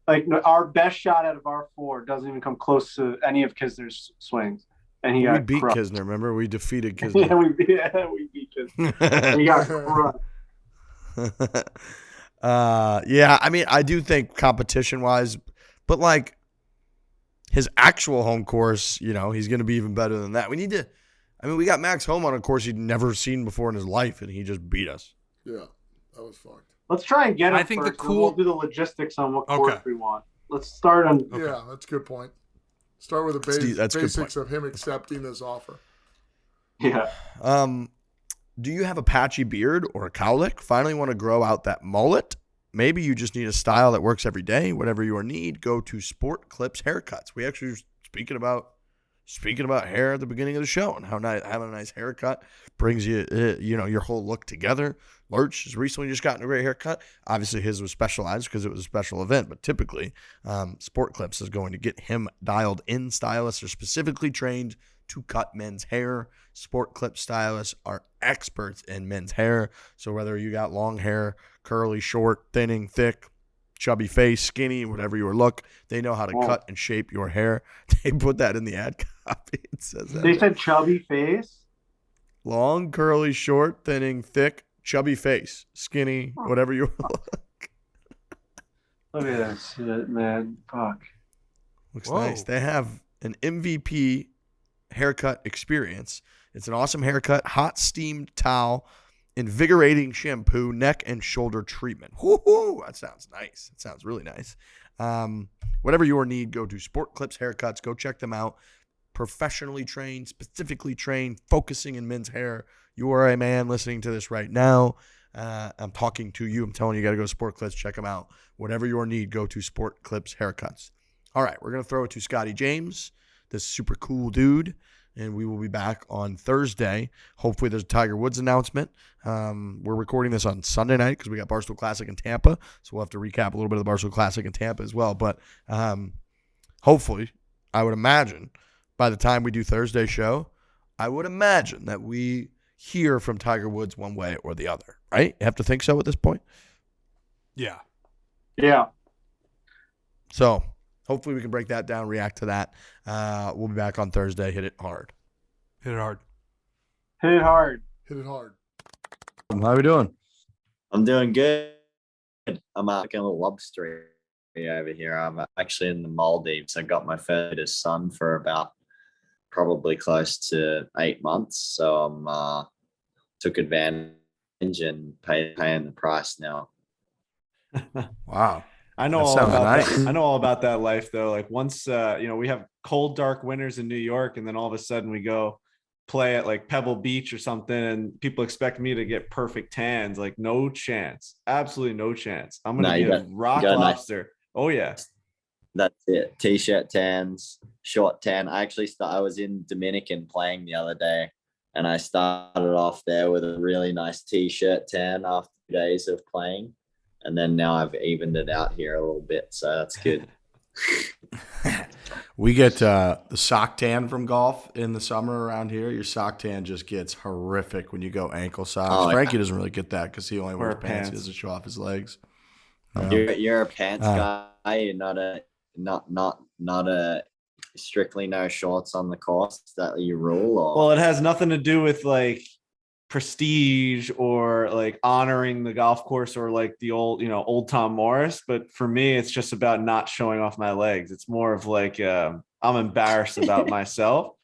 Like our best shot out of our 4 doesn't even come close to any of Kisner's swings, and we beat crushed. Kisner. Remember, we defeated Kisner. we beat Kisner. He got crushed. Yeah, I mean, I do think competition-wise, but like his actual home course, he's going to be even better than that. We got Max home on a course he'd never seen before in his life, and he just beat us. Yeah, that was fucked. Let's try and get him I think first, the cool. We'll do the logistics on what course we want. Let's start on. Okay. Yeah, that's a good point. Start with the basics of him accepting this offer. Yeah. Do you have a patchy beard or a cowlick? Finally want to grow out that mullet? Maybe you just need a style that works every day. Whatever your need, go to Sport Clips Haircuts. We actually were speaking about hair at the beginning of the show and how having a nice haircut brings you, your whole look together. Lurch has recently just gotten a great haircut. Obviously, his was specialized because it was a special event, but typically, Sport Clips is going to get him dialed in. Stylists are specifically trained to cut men's hair. Sport Clip stylists are experts in men's hair. So whether you got long hair, curly, short, thinning, thick, chubby face, skinny, whatever your look, they know how to cut and shape your hair. They put that in the ad copy. It says that. They said chubby face? Long, curly, short, thinning, thick, chubby face, skinny, whatever you look. Look at that shit, man. Fuck. Looks nice. They have an MVP haircut experience. It's an awesome haircut, hot steamed towel, invigorating shampoo, neck and shoulder treatment. Woo-hoo! That sounds nice. That sounds really nice. Whatever your need, go to Sport Clips Haircuts. Go check them out. Professionally trained, specifically trained, focusing in men's hair. You are a man listening to this right now. I'm talking to you. I'm telling you got to go to Sport Clips. Check them out. Whatever your need, go to Sport Clips Haircuts. All right, we're going to throw it to Scottie James, this super cool dude, and we will be back on Thursday. Hopefully there's a Tiger Woods announcement. We're recording this on Sunday night because we got Barstool Classic in Tampa, so we'll have to recap a little bit of the Barstool Classic in Tampa as well. But hopefully, I would imagine, by the time we do Thursday's show, I would imagine that we hear from Tiger Woods one way or the other, right? You have to think so at this point? Yeah. Yeah. So hopefully we can break that down, react to that. We'll be back on Thursday. Hit it hard. Hit it hard. Hit it hard. Hit it hard. How are we doing? I'm doing good. I'm out getting a little lobster over here. I'm actually in the Maldives. I got my first son for about probably close to 8 months. So I'm took advantage and paying the price now. Wow. I know That all sounds about nice. that. I know all about that life though. Like once we have cold, dark winters in New York, and then all of a sudden we go play at like Pebble Beach or something, and people expect me to get perfect tans. Like no chance. Absolutely no chance. I'm gonna be a rock lobster. Oh yeah. That's it. T-shirt tans, short tan. I was in Dominican playing the other day, and I started off there with a really nice T-shirt tan after 2 days of playing. And then now I've evened it out here a little bit. So that's good. We get the sock tan from golf in the summer around here. Your sock tan just gets horrific when you go ankle socks. Oh, Frankie doesn't really get that because he only wears Wear pants. He pants. doesn't show off his legs. You're a pants guy. You're not a strictly no shorts on the course. Is that your rule? Or? Well, it has nothing to do with like prestige or like honoring the golf course or like the old Tom Morris. But for me, it's just about not showing off my legs. It's more of like I'm embarrassed about myself,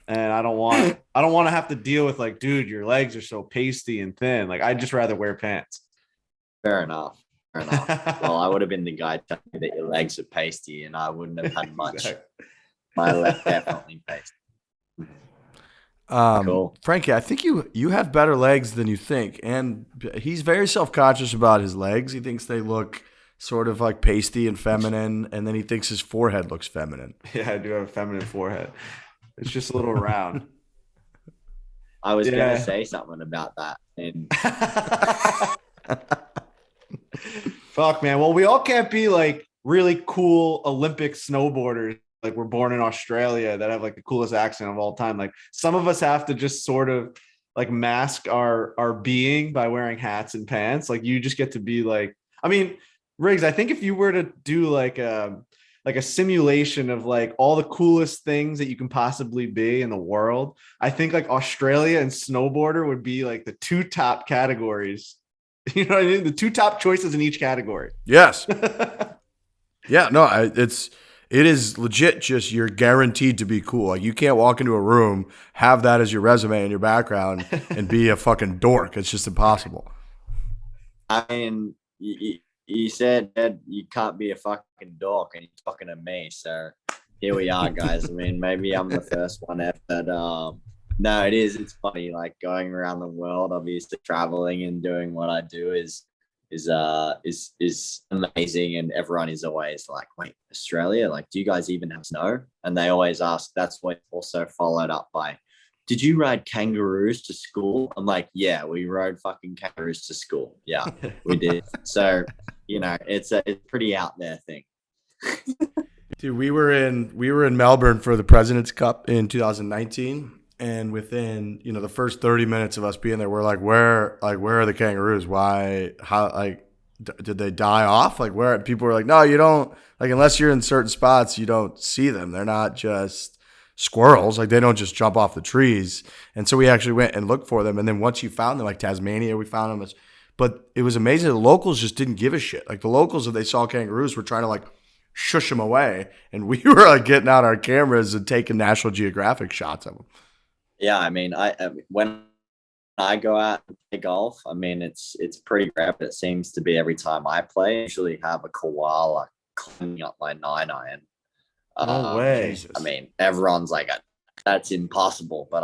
and I don't want to have to deal with like, dude, your legs are so pasty and thin. Like I'd just rather wear pants. Fair enough. Well, I would have been the guy telling you that your legs are pasty, and I wouldn't have had much. Exactly. My legs definitely pasty. Cool. Frankie, I think you have better legs than you think, and he's very self-conscious about his legs. He thinks they look sort of like pasty and feminine, and then he thinks his forehead looks feminine. Yeah, I do have a feminine forehead. It's just a little round. I was Yeah. going to say something about that. And Fuck, man. Well, we all can't be like really cool Olympic snowboarders. Like we're born in Australia that have like the coolest accent of all time. Like some of us have to just sort of like mask our being by wearing hats and pants. Like you just get to be like, I mean, Riggs, I think if you were to do like a simulation of like all the coolest things that you can possibly be in the world, I think like Australia and snowboarder would be like the two top categories. You know what I mean? The two top choices in each category. Yes. Yeah. No. It is legit. Just you're guaranteed to be cool. Like you can't walk into a room, have that as your resume and your background, and be a fucking dork. It's just impossible. I mean, you said that you can't be a fucking dork, and you're talking to me. So here we are, guys. I mean, maybe I'm the first one ever. But no, it is. It's funny. Like going around the world, obviously traveling and doing what I do is amazing, and everyone is always like, wait, Australia, like do you guys even have snow? And they always ask. That's what also followed up by, did you ride kangaroos to school? I'm like, yeah, we rode fucking kangaroos to school. Yeah, we did. So it's a pretty out there thing. Dude, we were in Melbourne for the President's Cup in 2019. And within, the first 30 minutes of us being there, we're like, where are the kangaroos? Why, how, like, did they die off? Like, where? People were like, no, you don't, like, unless you're in certain spots, you don't see them. They're not just squirrels. Like, they don't just jump off the trees. And so we actually went and looked for them. And then once you found them, like Tasmania, we found them. But it was amazing. The locals just didn't give a shit. Like, the locals, if they saw kangaroos, were trying to, like, shush them away. And we were like getting out our cameras and taking National Geographic shots of them. Yeah, I mean, when I go out and play golf, I mean, it's pretty rare, but it seems to be every time I play, I usually have a koala climbing up my 9-iron. No way. Jesus. I mean, everyone's like, that's impossible, but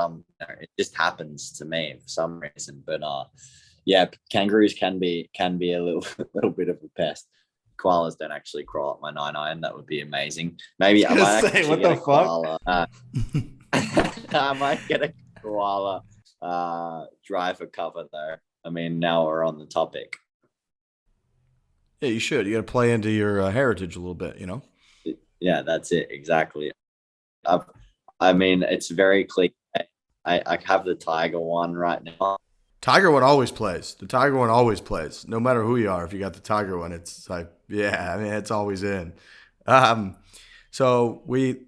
it just happens to me for some reason. But yeah, kangaroos can be a little bit of a pest. Koalas don't actually crawl up my 9-iron. That would be amazing. Maybe I might Say, actually what get the a fuck? koala. I might get a koala driver cover though. I mean, now we're on the topic. Yeah, you should. You got to play into your heritage a little bit, you know? Yeah, that's it. Exactly. I mean, it's very clear. I have the tiger one right now. Tiger one always plays. The Tiger one always plays. No matter who you are, if you got the Tiger one, it's like, yeah, I mean, it's always in. So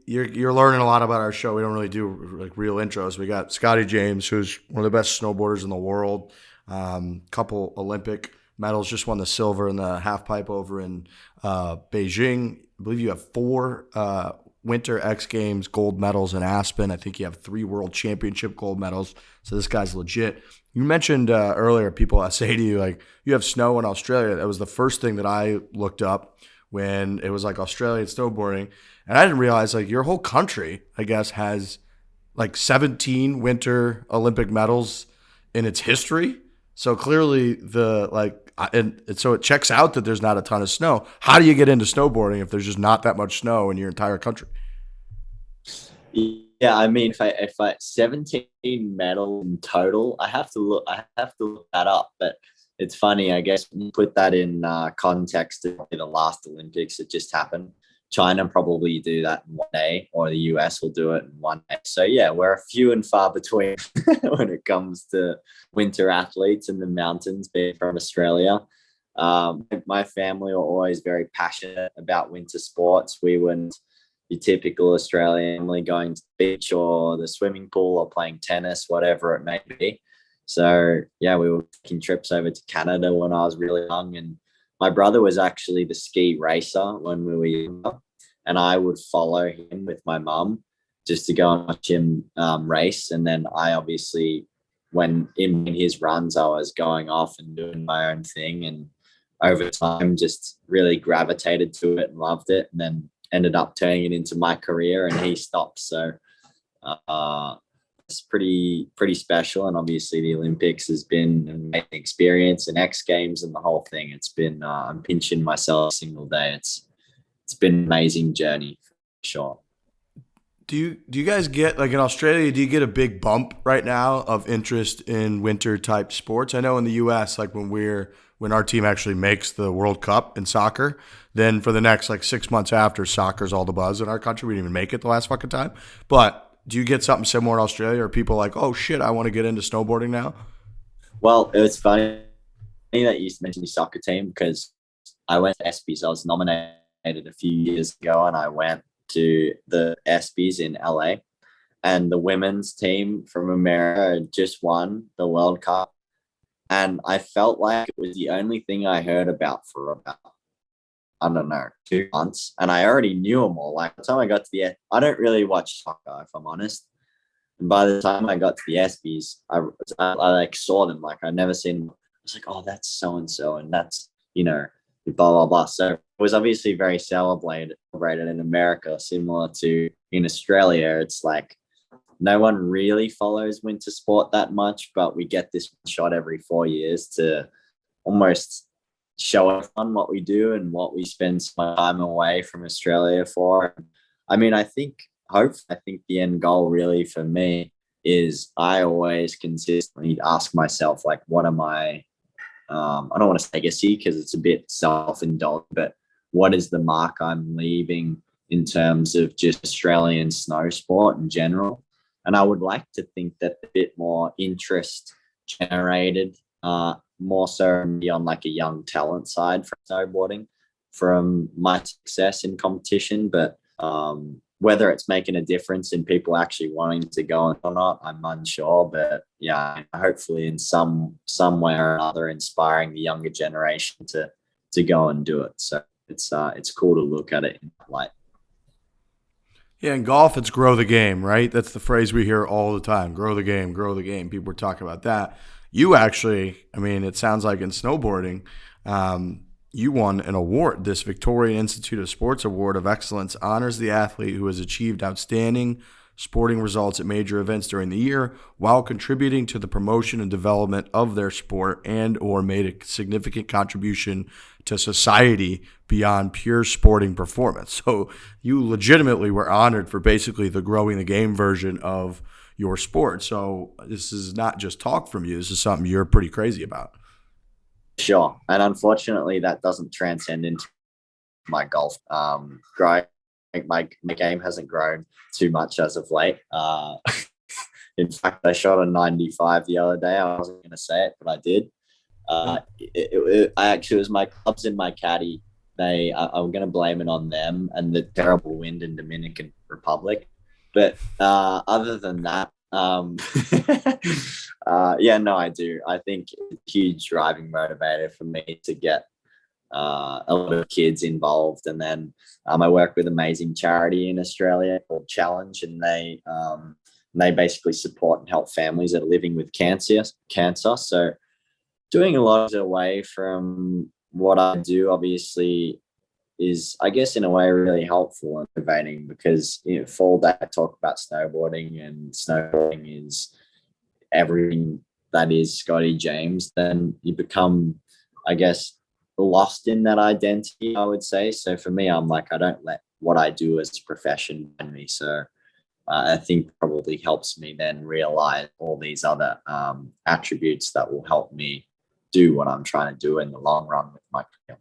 you're learning a lot about our show. We don't really do like real intros. We got Scottie James, who's one of the best snowboarders in the world. Couple Olympic medals, just won the silver in the half pipe over in Beijing. I believe you have 4 Winter X Games gold medals in Aspen. I think you have 3 World Championship gold medals. So this guy's legit. You mentioned earlier, people say to you, like, you have snow in Australia. That was the first thing that I looked up when it was like Australian snowboarding. And I didn't realize, like, your whole country, I guess, has like 17 Winter Olympic medals in its history. So clearly and so it checks out that there's not a ton of snow. How do you get into snowboarding if there's just not that much snow in your entire country? Yeah, I mean, if I 17 medals in total, I have to look that up. But it's funny, I guess, when you put that in context of the last Olympics that just happened. China probably do that in one day, or the US will do it in one day. So yeah, we're few and far between when it comes to winter athletes in the mountains, being from Australia. My family were always very passionate about winter sports. We wouldn't your typical Australian family going to the beach or the swimming pool or playing tennis, whatever it may be. So yeah, we were taking trips over to Canada when I was really young, and my brother was actually the ski racer when we were younger, and I would follow him with my mum just to go and watch him race. And then I obviously, when in his runs, I was going off and doing my own thing, and over time just really gravitated to it and loved it, and then ended up turning it into my career, and he stopped. So it's pretty special. And obviously the Olympics has been an amazing experience, and X Games and the whole thing. It's been I'm pinching myself a single day. It's been an amazing journey for sure. Do you guys get, like, in Australia, do you get a big bump right now of interest in winter type sports? I know in the US, like when our team actually makes the World Cup in soccer, then for the next like 6 months after, soccer's all the buzz in our country. We didn't even make it the last fucking time. But do you get something similar in Australia? Or people like, oh shit, I want to get into snowboarding now? Well, it's funny that you mentioned the soccer team, because I went to ESPYs. I was nominated a few years ago, and I went to the ESPYs in LA, and the women's team from America just won the World Cup. And I felt like it was the only thing I heard about for about, I don't know, 2 months. And I already knew them all. Like, by the time I got to I don't really watch soccer, if I'm honest. And by the time I got to the ESPYs, I like saw them. Like, I'd never seen them. I was like, oh, that's so-and-so. And that's, blah, blah, blah. So it was obviously very celebrated in America, similar to in Australia. It's like, no one really follows winter sport that much, but we get this shot every 4 years to almost show everyone what we do and what we spend some time away from Australia for. I mean, I think the end goal really for me is I always consistently ask myself, like, what am I, I don't want to say legacy because it's a bit self-indulgent, but what is the mark I'm leaving in terms of just Australian snow sport in general? And I would like to think that a bit more interest generated, more so beyond like a young talent side for snowboarding from my success in competition. But whether it's making a difference in people actually wanting to go or not, I'm unsure. But yeah, hopefully in some way or another, inspiring the younger generation to go and do it. So it's cool to look at it in that light. Yeah, in golf, it's grow the game, right? That's the phrase we hear all the time. Grow the game, grow the game. People were talking about that. You actually, I mean, it sounds like in snowboarding, you won an award. This Victorian Institute of Sports Award of Excellence honors the athlete who has achieved outstanding sporting results at major events during the year while contributing to the promotion and development of their sport and or made a significant contribution to society beyond pure sporting performance. So you legitimately were honored for basically the growing the game version of your sport. So this is not just talk from you. This is something you're pretty crazy about. Sure. And unfortunately, that doesn't transcend into my golf. Growing, my game hasn't grown too much as of late. In fact, I shot a 95 the other day. I wasn't going to say it, but I did. I actually, it was my clubs in my caddy. I'm going to blame it on them and the terrible wind in Dominican Republic. But other than that, yeah, no, I do. I think it's a huge driving motivator for me to get a lot of kids involved. And then I work with an amazing charity in Australia called Challenge, and they basically support and help families that are living with cancer. So doing a lot of it away from what I do, obviously, is, I guess, in a way really helpful and motivating, because, you know, full day I talk about snowboarding, and snowboarding is everything that is Scottie James. Then you become, I guess, lost in that identity, I would say. So for me, I'm like, I don't let what I do as a profession in me. So I think probably helps me then realize all these other attributes that will help me do what I'm trying to do in the long run with my career.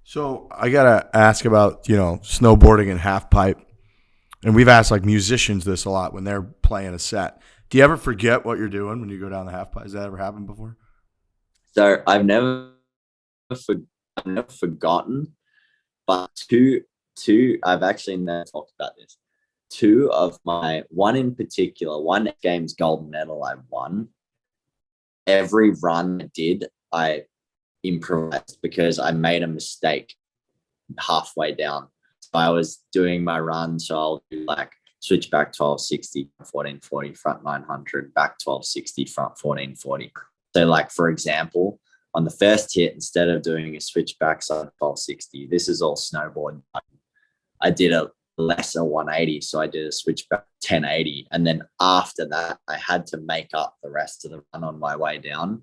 So I gotta ask about, you know, snowboarding and half pipe, and we've asked like musicians this a lot when they're playing a set. Do you ever forget what you're doing when you go down the half pipe? Has that ever happened before? So I've never forgotten, but two I've actually never talked about this. Two of one in particular, one Games gold medal I won. Every run I did, I improvised because I made a mistake halfway down. So I was doing my run, so I'll do like switch back 1260, 1440, front 900, back 1260, front 1440. So like, for example, on the first hit, instead of doing a switchback side 1260, this is all snowboard. I did a lesser 180, so I did a switchback 1080, and then after that, I had to make up the rest of the run on my way down.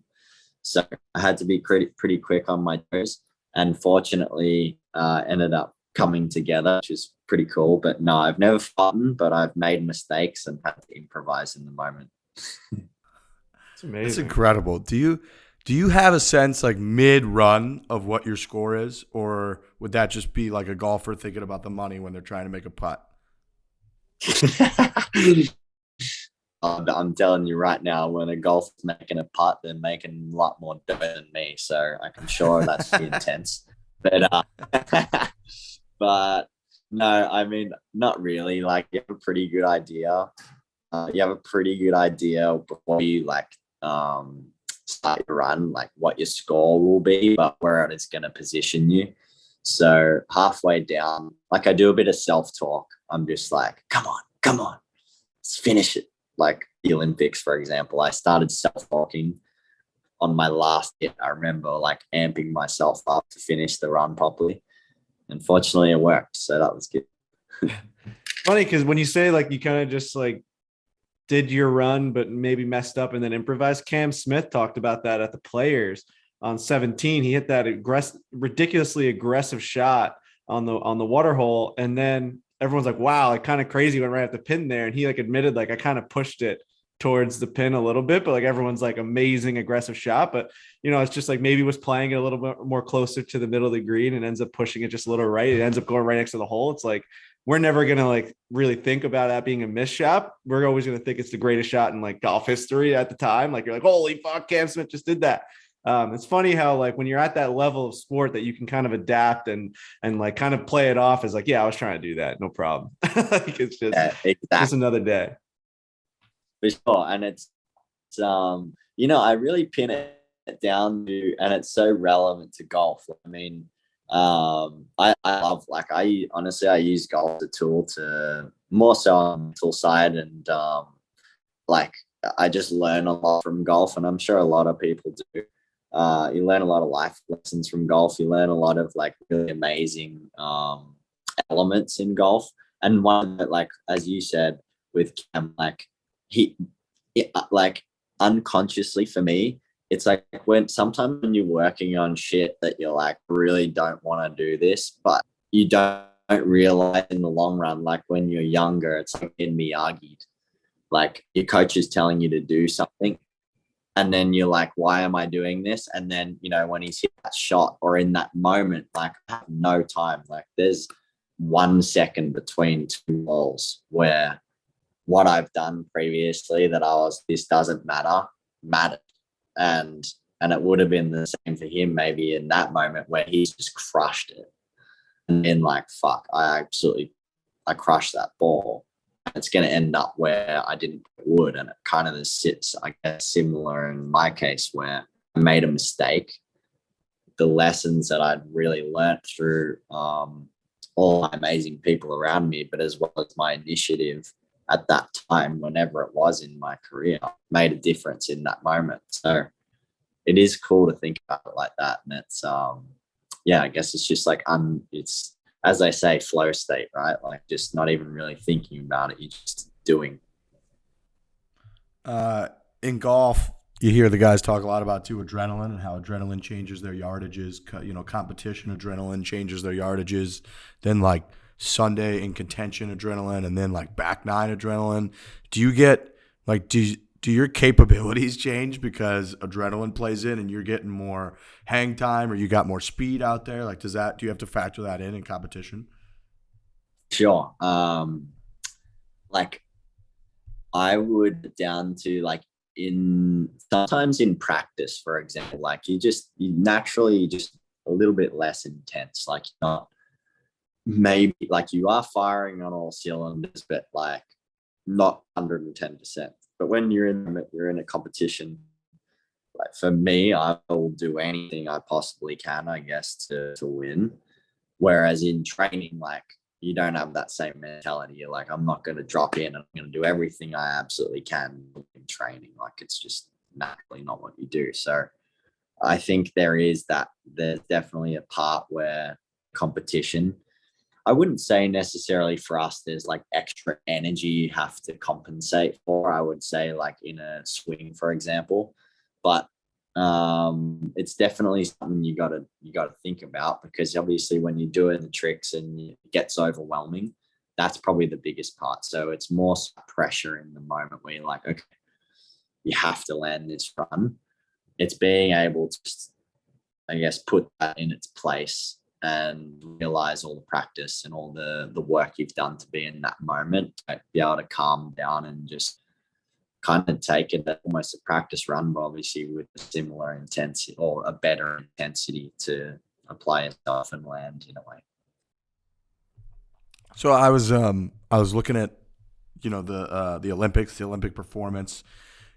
So I had to be pretty quick on my toes, and fortunately, ended up coming together, which is pretty cool. But no, I've never forgotten, but I've made mistakes and had to improvise in the moment. It's amazing. It's incredible. Do you have a sense like mid-run of what your score is, or would that just be like a golfer thinking about the money when they're trying to make a putt? I'm telling you right now, when a golfer's making a putt, they're making a lot more dough than me. So I'm sure that's intense. But but no, I mean, not really. Like, you have a pretty good idea. You have a pretty good idea before you start your run, like what your score will be, but where it's going to position you. So halfway down, like, I do a bit of self-talk. I'm just like, come on, let's finish it. Like the Olympics, for example, I started self-talking on my last hit. I remember like amping myself up to finish the run properly. Unfortunately, it worked. So that was good. Funny, because when you say like you kind of just like did your run, but maybe messed up and then improvised. Cam Smith talked about that at the Players on 17. He hit that ridiculously aggressive shot on the water hole, and then everyone's like, "Wow, like kind of crazy, went right at the pin there." And he like admitted, like, I kind of pushed it towards the pin a little bit, but like everyone's like amazing aggressive shot, but you know, it's just like maybe was playing it a little bit more closer to the middle of the green and ends up pushing it just a little right. It ends up going right next to the hole. It's like, we're never going to like really think about that being a missed shot. We're always going to think it's the greatest shot in like golf history at the time. Like, you're like, holy fuck, Cam Smith just did that. It's funny how like when you're at that level of sport that you can kind of adapt and like kind of play it off as like, yeah, I was trying to do that. No problem. Like, it's just, exactly. Just another day. For sure. And it's you know, I really pin it down to, and it's so relevant to golf. I mean, I love, like, I honestly, I use golf as a tool to more so on the mental side. And like, I just learn a lot from golf, and I'm sure a lot of people do. You learn a lot of life lessons from golf. You learn a lot of like really amazing elements in golf. And one that, like, as you said with Cam, like like unconsciously for me, it's like when sometimes when you're working on shit that you're like, really don't want to do this, but you don't realize in the long run, like when you're younger, it's like in Miyagi, like your coach is telling you to do something, and then you're like, why am I doing this? And then, you know, when he's hit that shot or in that moment, like, I have no time. Like, there's 1 second between two balls where what I've done previously that I was, this doesn't mattered. And it would have been the same for him maybe in that moment where he's just crushed it. And then, like, fuck, I crushed that ball. It's going to end up where I didn't think it would. And it kind of sits, I guess, similar in my case where I made a mistake. The lessons that I'd really learnt through all my amazing people around me, but as well as my initiative at that time, whenever it was in my career, made a difference in that moment. So it is cool to think about it like that. And it's, yeah, I guess it's just like, it's, as they say, flow state, right? Like, just not even really thinking about it. You're just doing. In golf, you hear the guys talk a lot about too adrenaline and how adrenaline changes their yardages. You know, competition adrenaline changes their yardages. Then like Sunday in contention adrenaline, and then like back nine adrenaline. Do you get like do your capabilities change because adrenaline plays in and you're getting more hang time, or you got more speed out there? Like, do you have to factor that in competition? Sure. Like, I would down to like sometimes in practice, for example, like you naturally just a little bit less intense. Like, you're not, maybe like you are firing on all cylinders, but like not 110%. But when you're in a competition, like for me, I will do anything I possibly can, I guess, to win. Whereas in training, like, you don't have that same mentality. You're like, I'm not going to drop in. I'm going to do everything I absolutely can in training. Like, it's just naturally not what you do. So I think there's definitely a part where competition, I wouldn't say necessarily for us there's like extra energy you have to compensate for. I would say like in a swing, for example, but it's definitely something you gotta think about, because obviously when you're doing the tricks and it gets overwhelming, that's probably the biggest part. So it's more pressure in the moment where you're like, okay, you have to land this run. It's being able to, I guess, put that in its place and realize all the practice and all the work you've done to be in that moment, be able to calm down and just kind of take it almost a practice run, but obviously with a similar intensity or a better intensity to apply yourself and land in a way. So I was looking at, you know, the Olympics, the Olympic performance.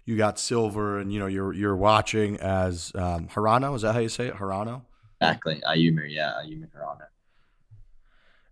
You got silver, and you know you're watching as Hirano. Is that how you say it? Hirano. Exactly. Ayumi Hirano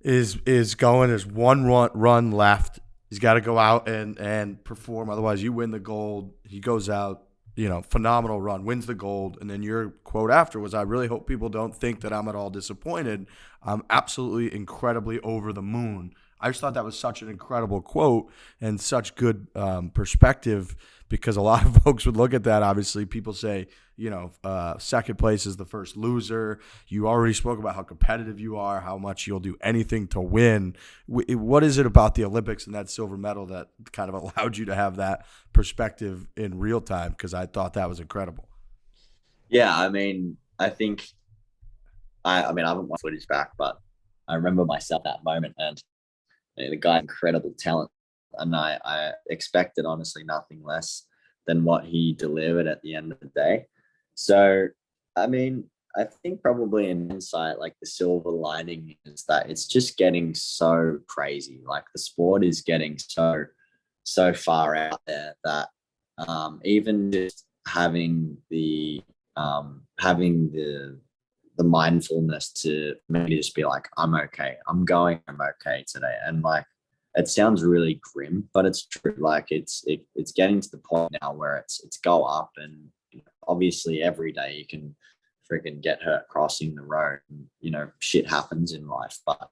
is going. There's one run left. He's got to go out and perform. Otherwise, you win the gold. He goes out, you know, phenomenal run, wins the gold. And then your quote after was, I really hope people don't think that I'm at all disappointed. I'm absolutely incredibly over the moon. I just thought that was such an incredible quote and such good perspective, because a lot of folks would look at that. Obviously, people say, you know, second place is the first loser. You already spoke about how competitive you are, how much you'll do anything to win. What is it about the Olympics and that silver medal that kind of allowed you to have that perspective in real time? Because I thought that was incredible. Yeah, I mean, I think, I haven't watched footage back, but I remember myself that moment, and the guy, incredible talent. And I expected honestly nothing less than what he delivered at the end of the day. So, I mean, I think probably in hindsight, like the silver lining is that it's just getting so crazy. Like the sport is getting so far out there that even just having the the mindfulness to maybe just be like, I'm okay. I'm okay today. And like, it sounds really grim, but it's true. Like it's getting to the point now where it's go up, and obviously every day you can freaking get hurt crossing the road, and shit happens in life, but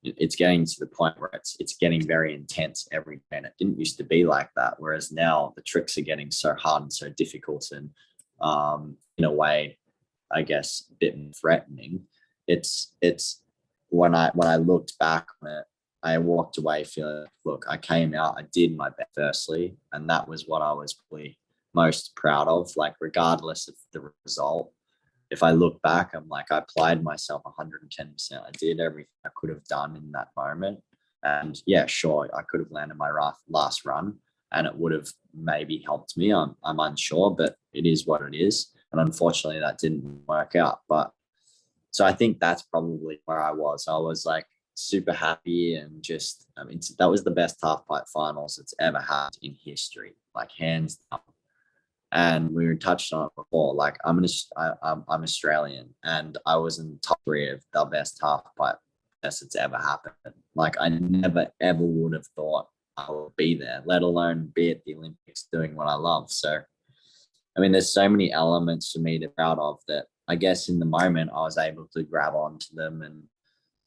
it's getting to the point where it's getting very intense every day. And it didn't used to be like that. Whereas now the tricks are getting so hard and so difficult, and in a way, I guess, a bit threatening. It's when I looked back on it, I walked away feeling like, look, I came out, I did my best firstly, and that was what I was probably most proud of. Like, regardless of the result, if I look back, I'm like, I applied myself 110%. I did everything I could have done in that moment. And yeah, sure, I could have landed my last run and it would have maybe helped me. I'm unsure, but it is what it is. And unfortunately, that didn't work out. But so I think that's probably where I was. I was like super happy, and just, that was the best half pipe finals it's ever had in history, like hands down. And we were touched on it before. Like, I'm Australian, and I was in the top 3 of the best half pipe best it's ever happened. Like, I never ever would have thought I would be there, let alone be at the Olympics doing what I love. So, there's so many elements for me to be proud of that. I guess in the moment I was able to grab onto them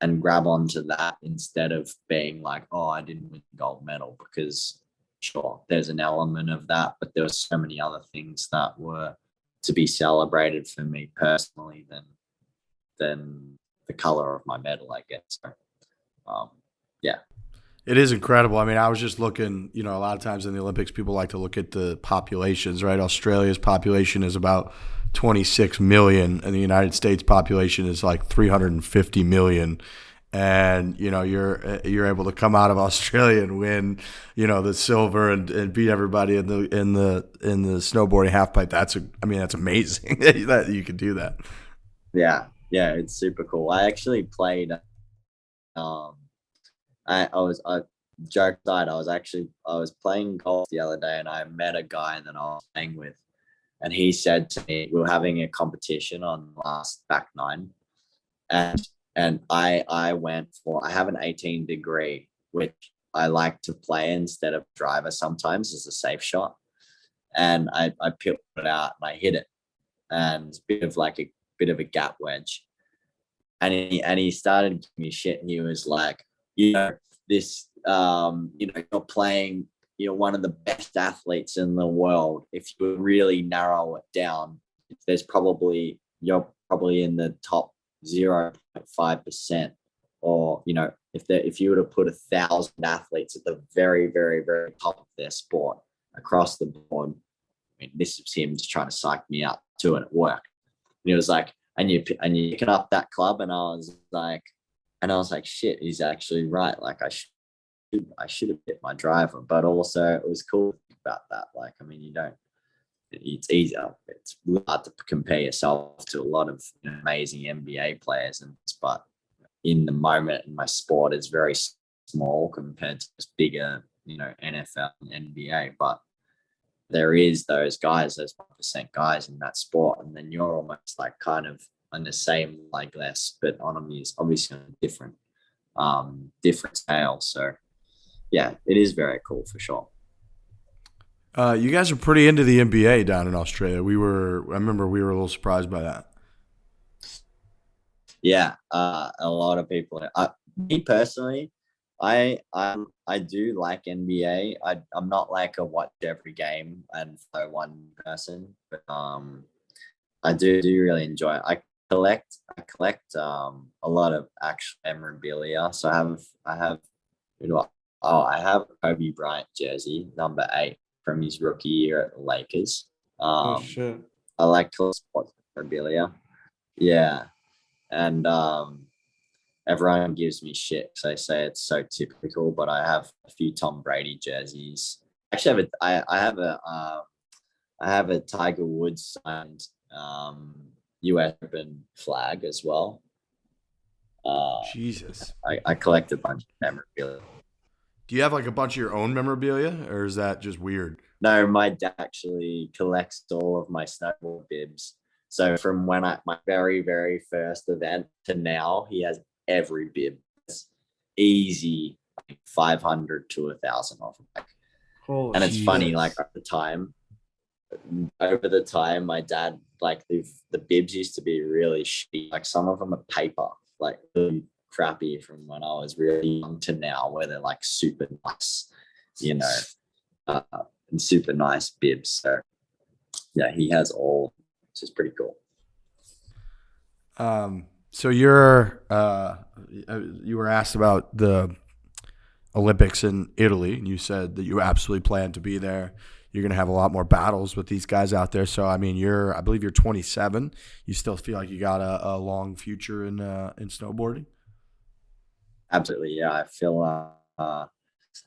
and grab onto that, instead of being like, oh, I didn't win the gold medal, because sure, there's an element of that, but there were so many other things that were to be celebrated for me personally than the color of my medal, I guess. So, yeah. It is incredible. I was just looking, a lot of times in the Olympics, people like to look at the populations, right? Australia's population is about 26 million, and the United States population is like 350 million. And you're able to come out of Australia and win, the silver and beat everybody in the snowboarding halfpipe. That's amazing that you can do that. Yeah, it's super cool. I actually played. Joke aside, I was playing golf the other day, and I met a guy that I was playing with, and he said to me, we were having a competition on last back nine, and I went for, I have an 18 degree, which I like to play instead of driver sometimes as a safe shot. And I put it out and I hit it, and a bit of a gap wedge. And he started giving me shit, and he was like, this, you're playing, one of the best athletes in the world. If you really narrow it down, you're probably in the top 0.5%, or if you were to put 1,000 athletes at the very, very, very top of their sport across the board, this was him just trying to psych me up too, and it worked. And he was like, and you picking up that club, and I was like, shit, he's actually right. Like, I should have hit my driver, but also it was cool about that. Like, it's easier. It's hard to compare yourself to a lot of amazing NBA players, but in the moment in my sport, it's very small compared to this bigger, NFL and NBA. But there is those guys, those 1% guys in that sport, and then you're almost like kind of on the same, like, less, but obviously on a different scale. So yeah, it is very cool for sure. You guys are pretty into the NBA down in Australia. I remember we were a little surprised by that. Yeah, a lot of people. Me personally, I do like NBA. I'm not like a watch every game and follow one person, but I do really enjoy it. I collect a lot of actual memorabilia. So I have a Kobe Bryant jersey, number 8, from his rookie year at the Lakers. Oh shit! I like to sports memorabilia. Yeah, and everyone gives me shit because they say it's so typical, but I have a few Tom Brady jerseys. Actually, I have a Tiger Woods signed US Open flag as well. Jesus. I collect a bunch of memorabilia. Do you have like a bunch of your own memorabilia, or is that just weird? No, my dad actually collects all of my snowboard bibs. So from my very, very first event to now, he has every bib. It's easy, like 500 to 1,000 off. Holy And it's funny, Jesus. like over the time, my dad, like the bibs used to be really shitty. Like some of them are paper, like really crappy from when I was really young to now, where they're like super nice, and super nice bibs. So yeah, he has all, which is pretty cool. So you're you were asked about the Olympics in Italy, and you said that you absolutely plan to be there. You're going to have a lot more battles with these guys out there. So I mean, I believe you're 27. You still feel like you got a long future in snowboarding? Absolutely, yeah. I feel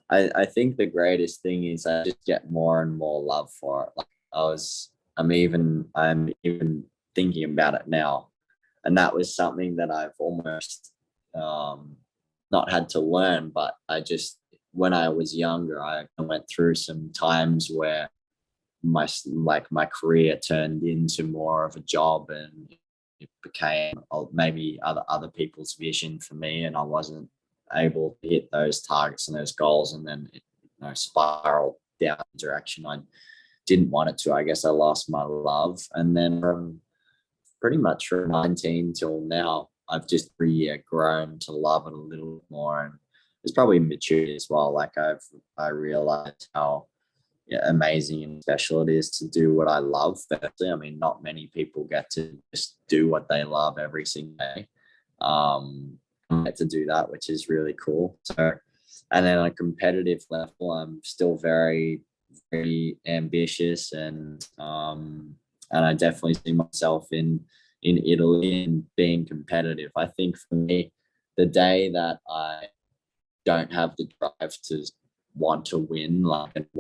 I think the greatest thing is I just get more and more love for it. Like I'm even thinking about it now. And that was something that I've almost not had to learn, but when I was younger, I went through some times where my career turned into more of a job, and it became maybe other people's vision for me, and I wasn't able to hit those targets and those goals, and then it spiraled down the direction I didn't want it to. I guess I lost my love, and then pretty much from 19 till now, I've just every year grown to love it a little bit more, and it's probably maturity as well. Like I realized how amazing and special it is to do what I love. Firstly, I mean, not many people get to just do what they love every single day. I get to do that, which is really cool. So, and then on a competitive level, I'm still very, very ambitious, and I definitely see myself in Italy and being competitive. I think for me, the day that I don't have the drive to want to win, I'm a bit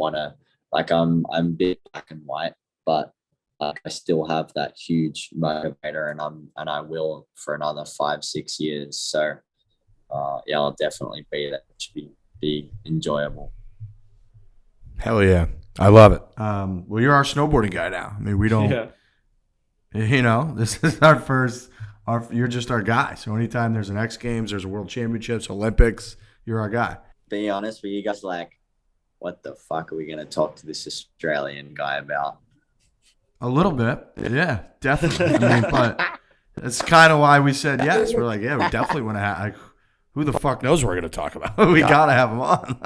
black and white, but I still have that huge motivator, and I will for another 5-6 years. So yeah, I'll definitely be there. It should be enjoyable. Hell yeah. I love it. Well, you're our snowboarding guy now. I mean, we don't, this is you're just our guy. So anytime there's an X Games, there's a World Championships, Olympics, you're our guy. Be honest with you guys, like, what the fuck are we going to talk to this Australian guy about? A little bit. Yeah, definitely. I mean, but that's kind of why we said yes. We're like, yeah, we definitely want to have, who the fuck knows what we're going to talk about? We got to have him on.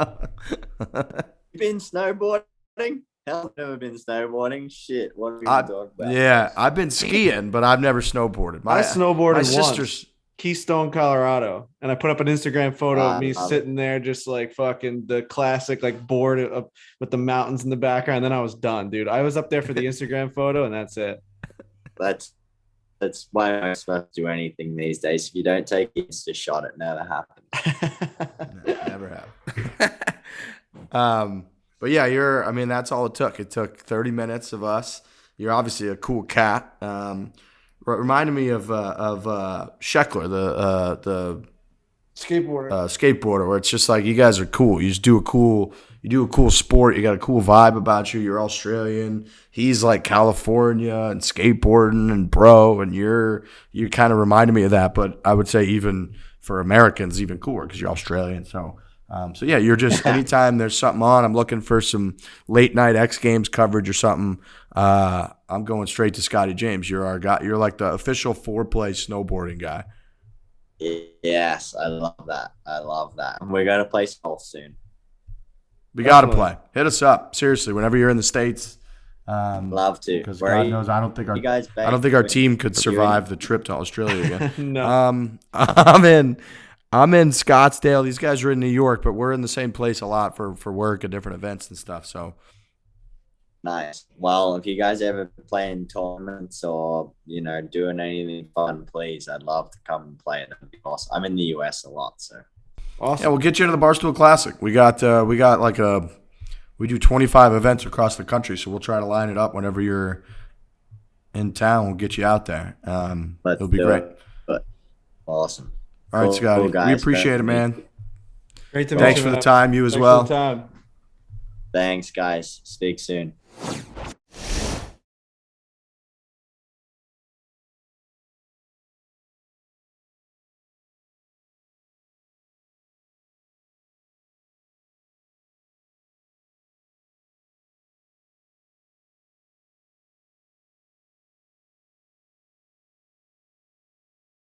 Been snowboarding? Hell, I've never been snowboarding. Shit, what are we going to talk about? Yeah, I've been skiing, but I've never snowboarded. I snowboarded once. Keystone, Colorado, and I put up an Instagram photo of me sitting there just like fucking the classic like board with the mountains in the background. And then I was done, dude. I was up there for the Instagram photo, and that's it. That's why I'm not supposed to do anything these days. If you don't take it, it's just shot. It never happens. Never have. But yeah, that's all it took. It took 30 minutes of us. You're obviously a cool cat. Reminded me of Scheffler, the skateboarder, where it's just like you guys are cool. You just do a cool sport. You got a cool vibe about you. You're Australian. He's like California and skateboarding and bro, and you kind of reminded me of that. But I would say even for Americans, even cooler because you're Australian. So yeah, you're just anytime there's something on, I'm looking for some late night X Games coverage or something. I'm going straight to Scottie James. You're our guy. You're like the official foreplay snowboarding guy. Yes, I love that. We're gonna play golf soon. We got to play. Hit us up seriously whenever you're in the States. Love to. Because God knows I don't think our team could survive the trip to Australia again. No. I'm in Scottsdale. These guys are in New York, but we're in the same place a lot for work and different events and stuff. So nice. Well, if you guys ever play in tournaments or doing anything fun, please, I'd love to come and play it. That'd be awesome. I'm in the US a lot, so awesome. Yeah, we'll get you into the Barstool Classic. We do 25 events across the country, so we'll try to line it up whenever you're in town. We'll get you out there. It'll be great. Awesome. All right, Scotty. Cool guys, we appreciate it, man. Great to meet you. Thanks for the time. You as well. Thanks, guys. Speak soon.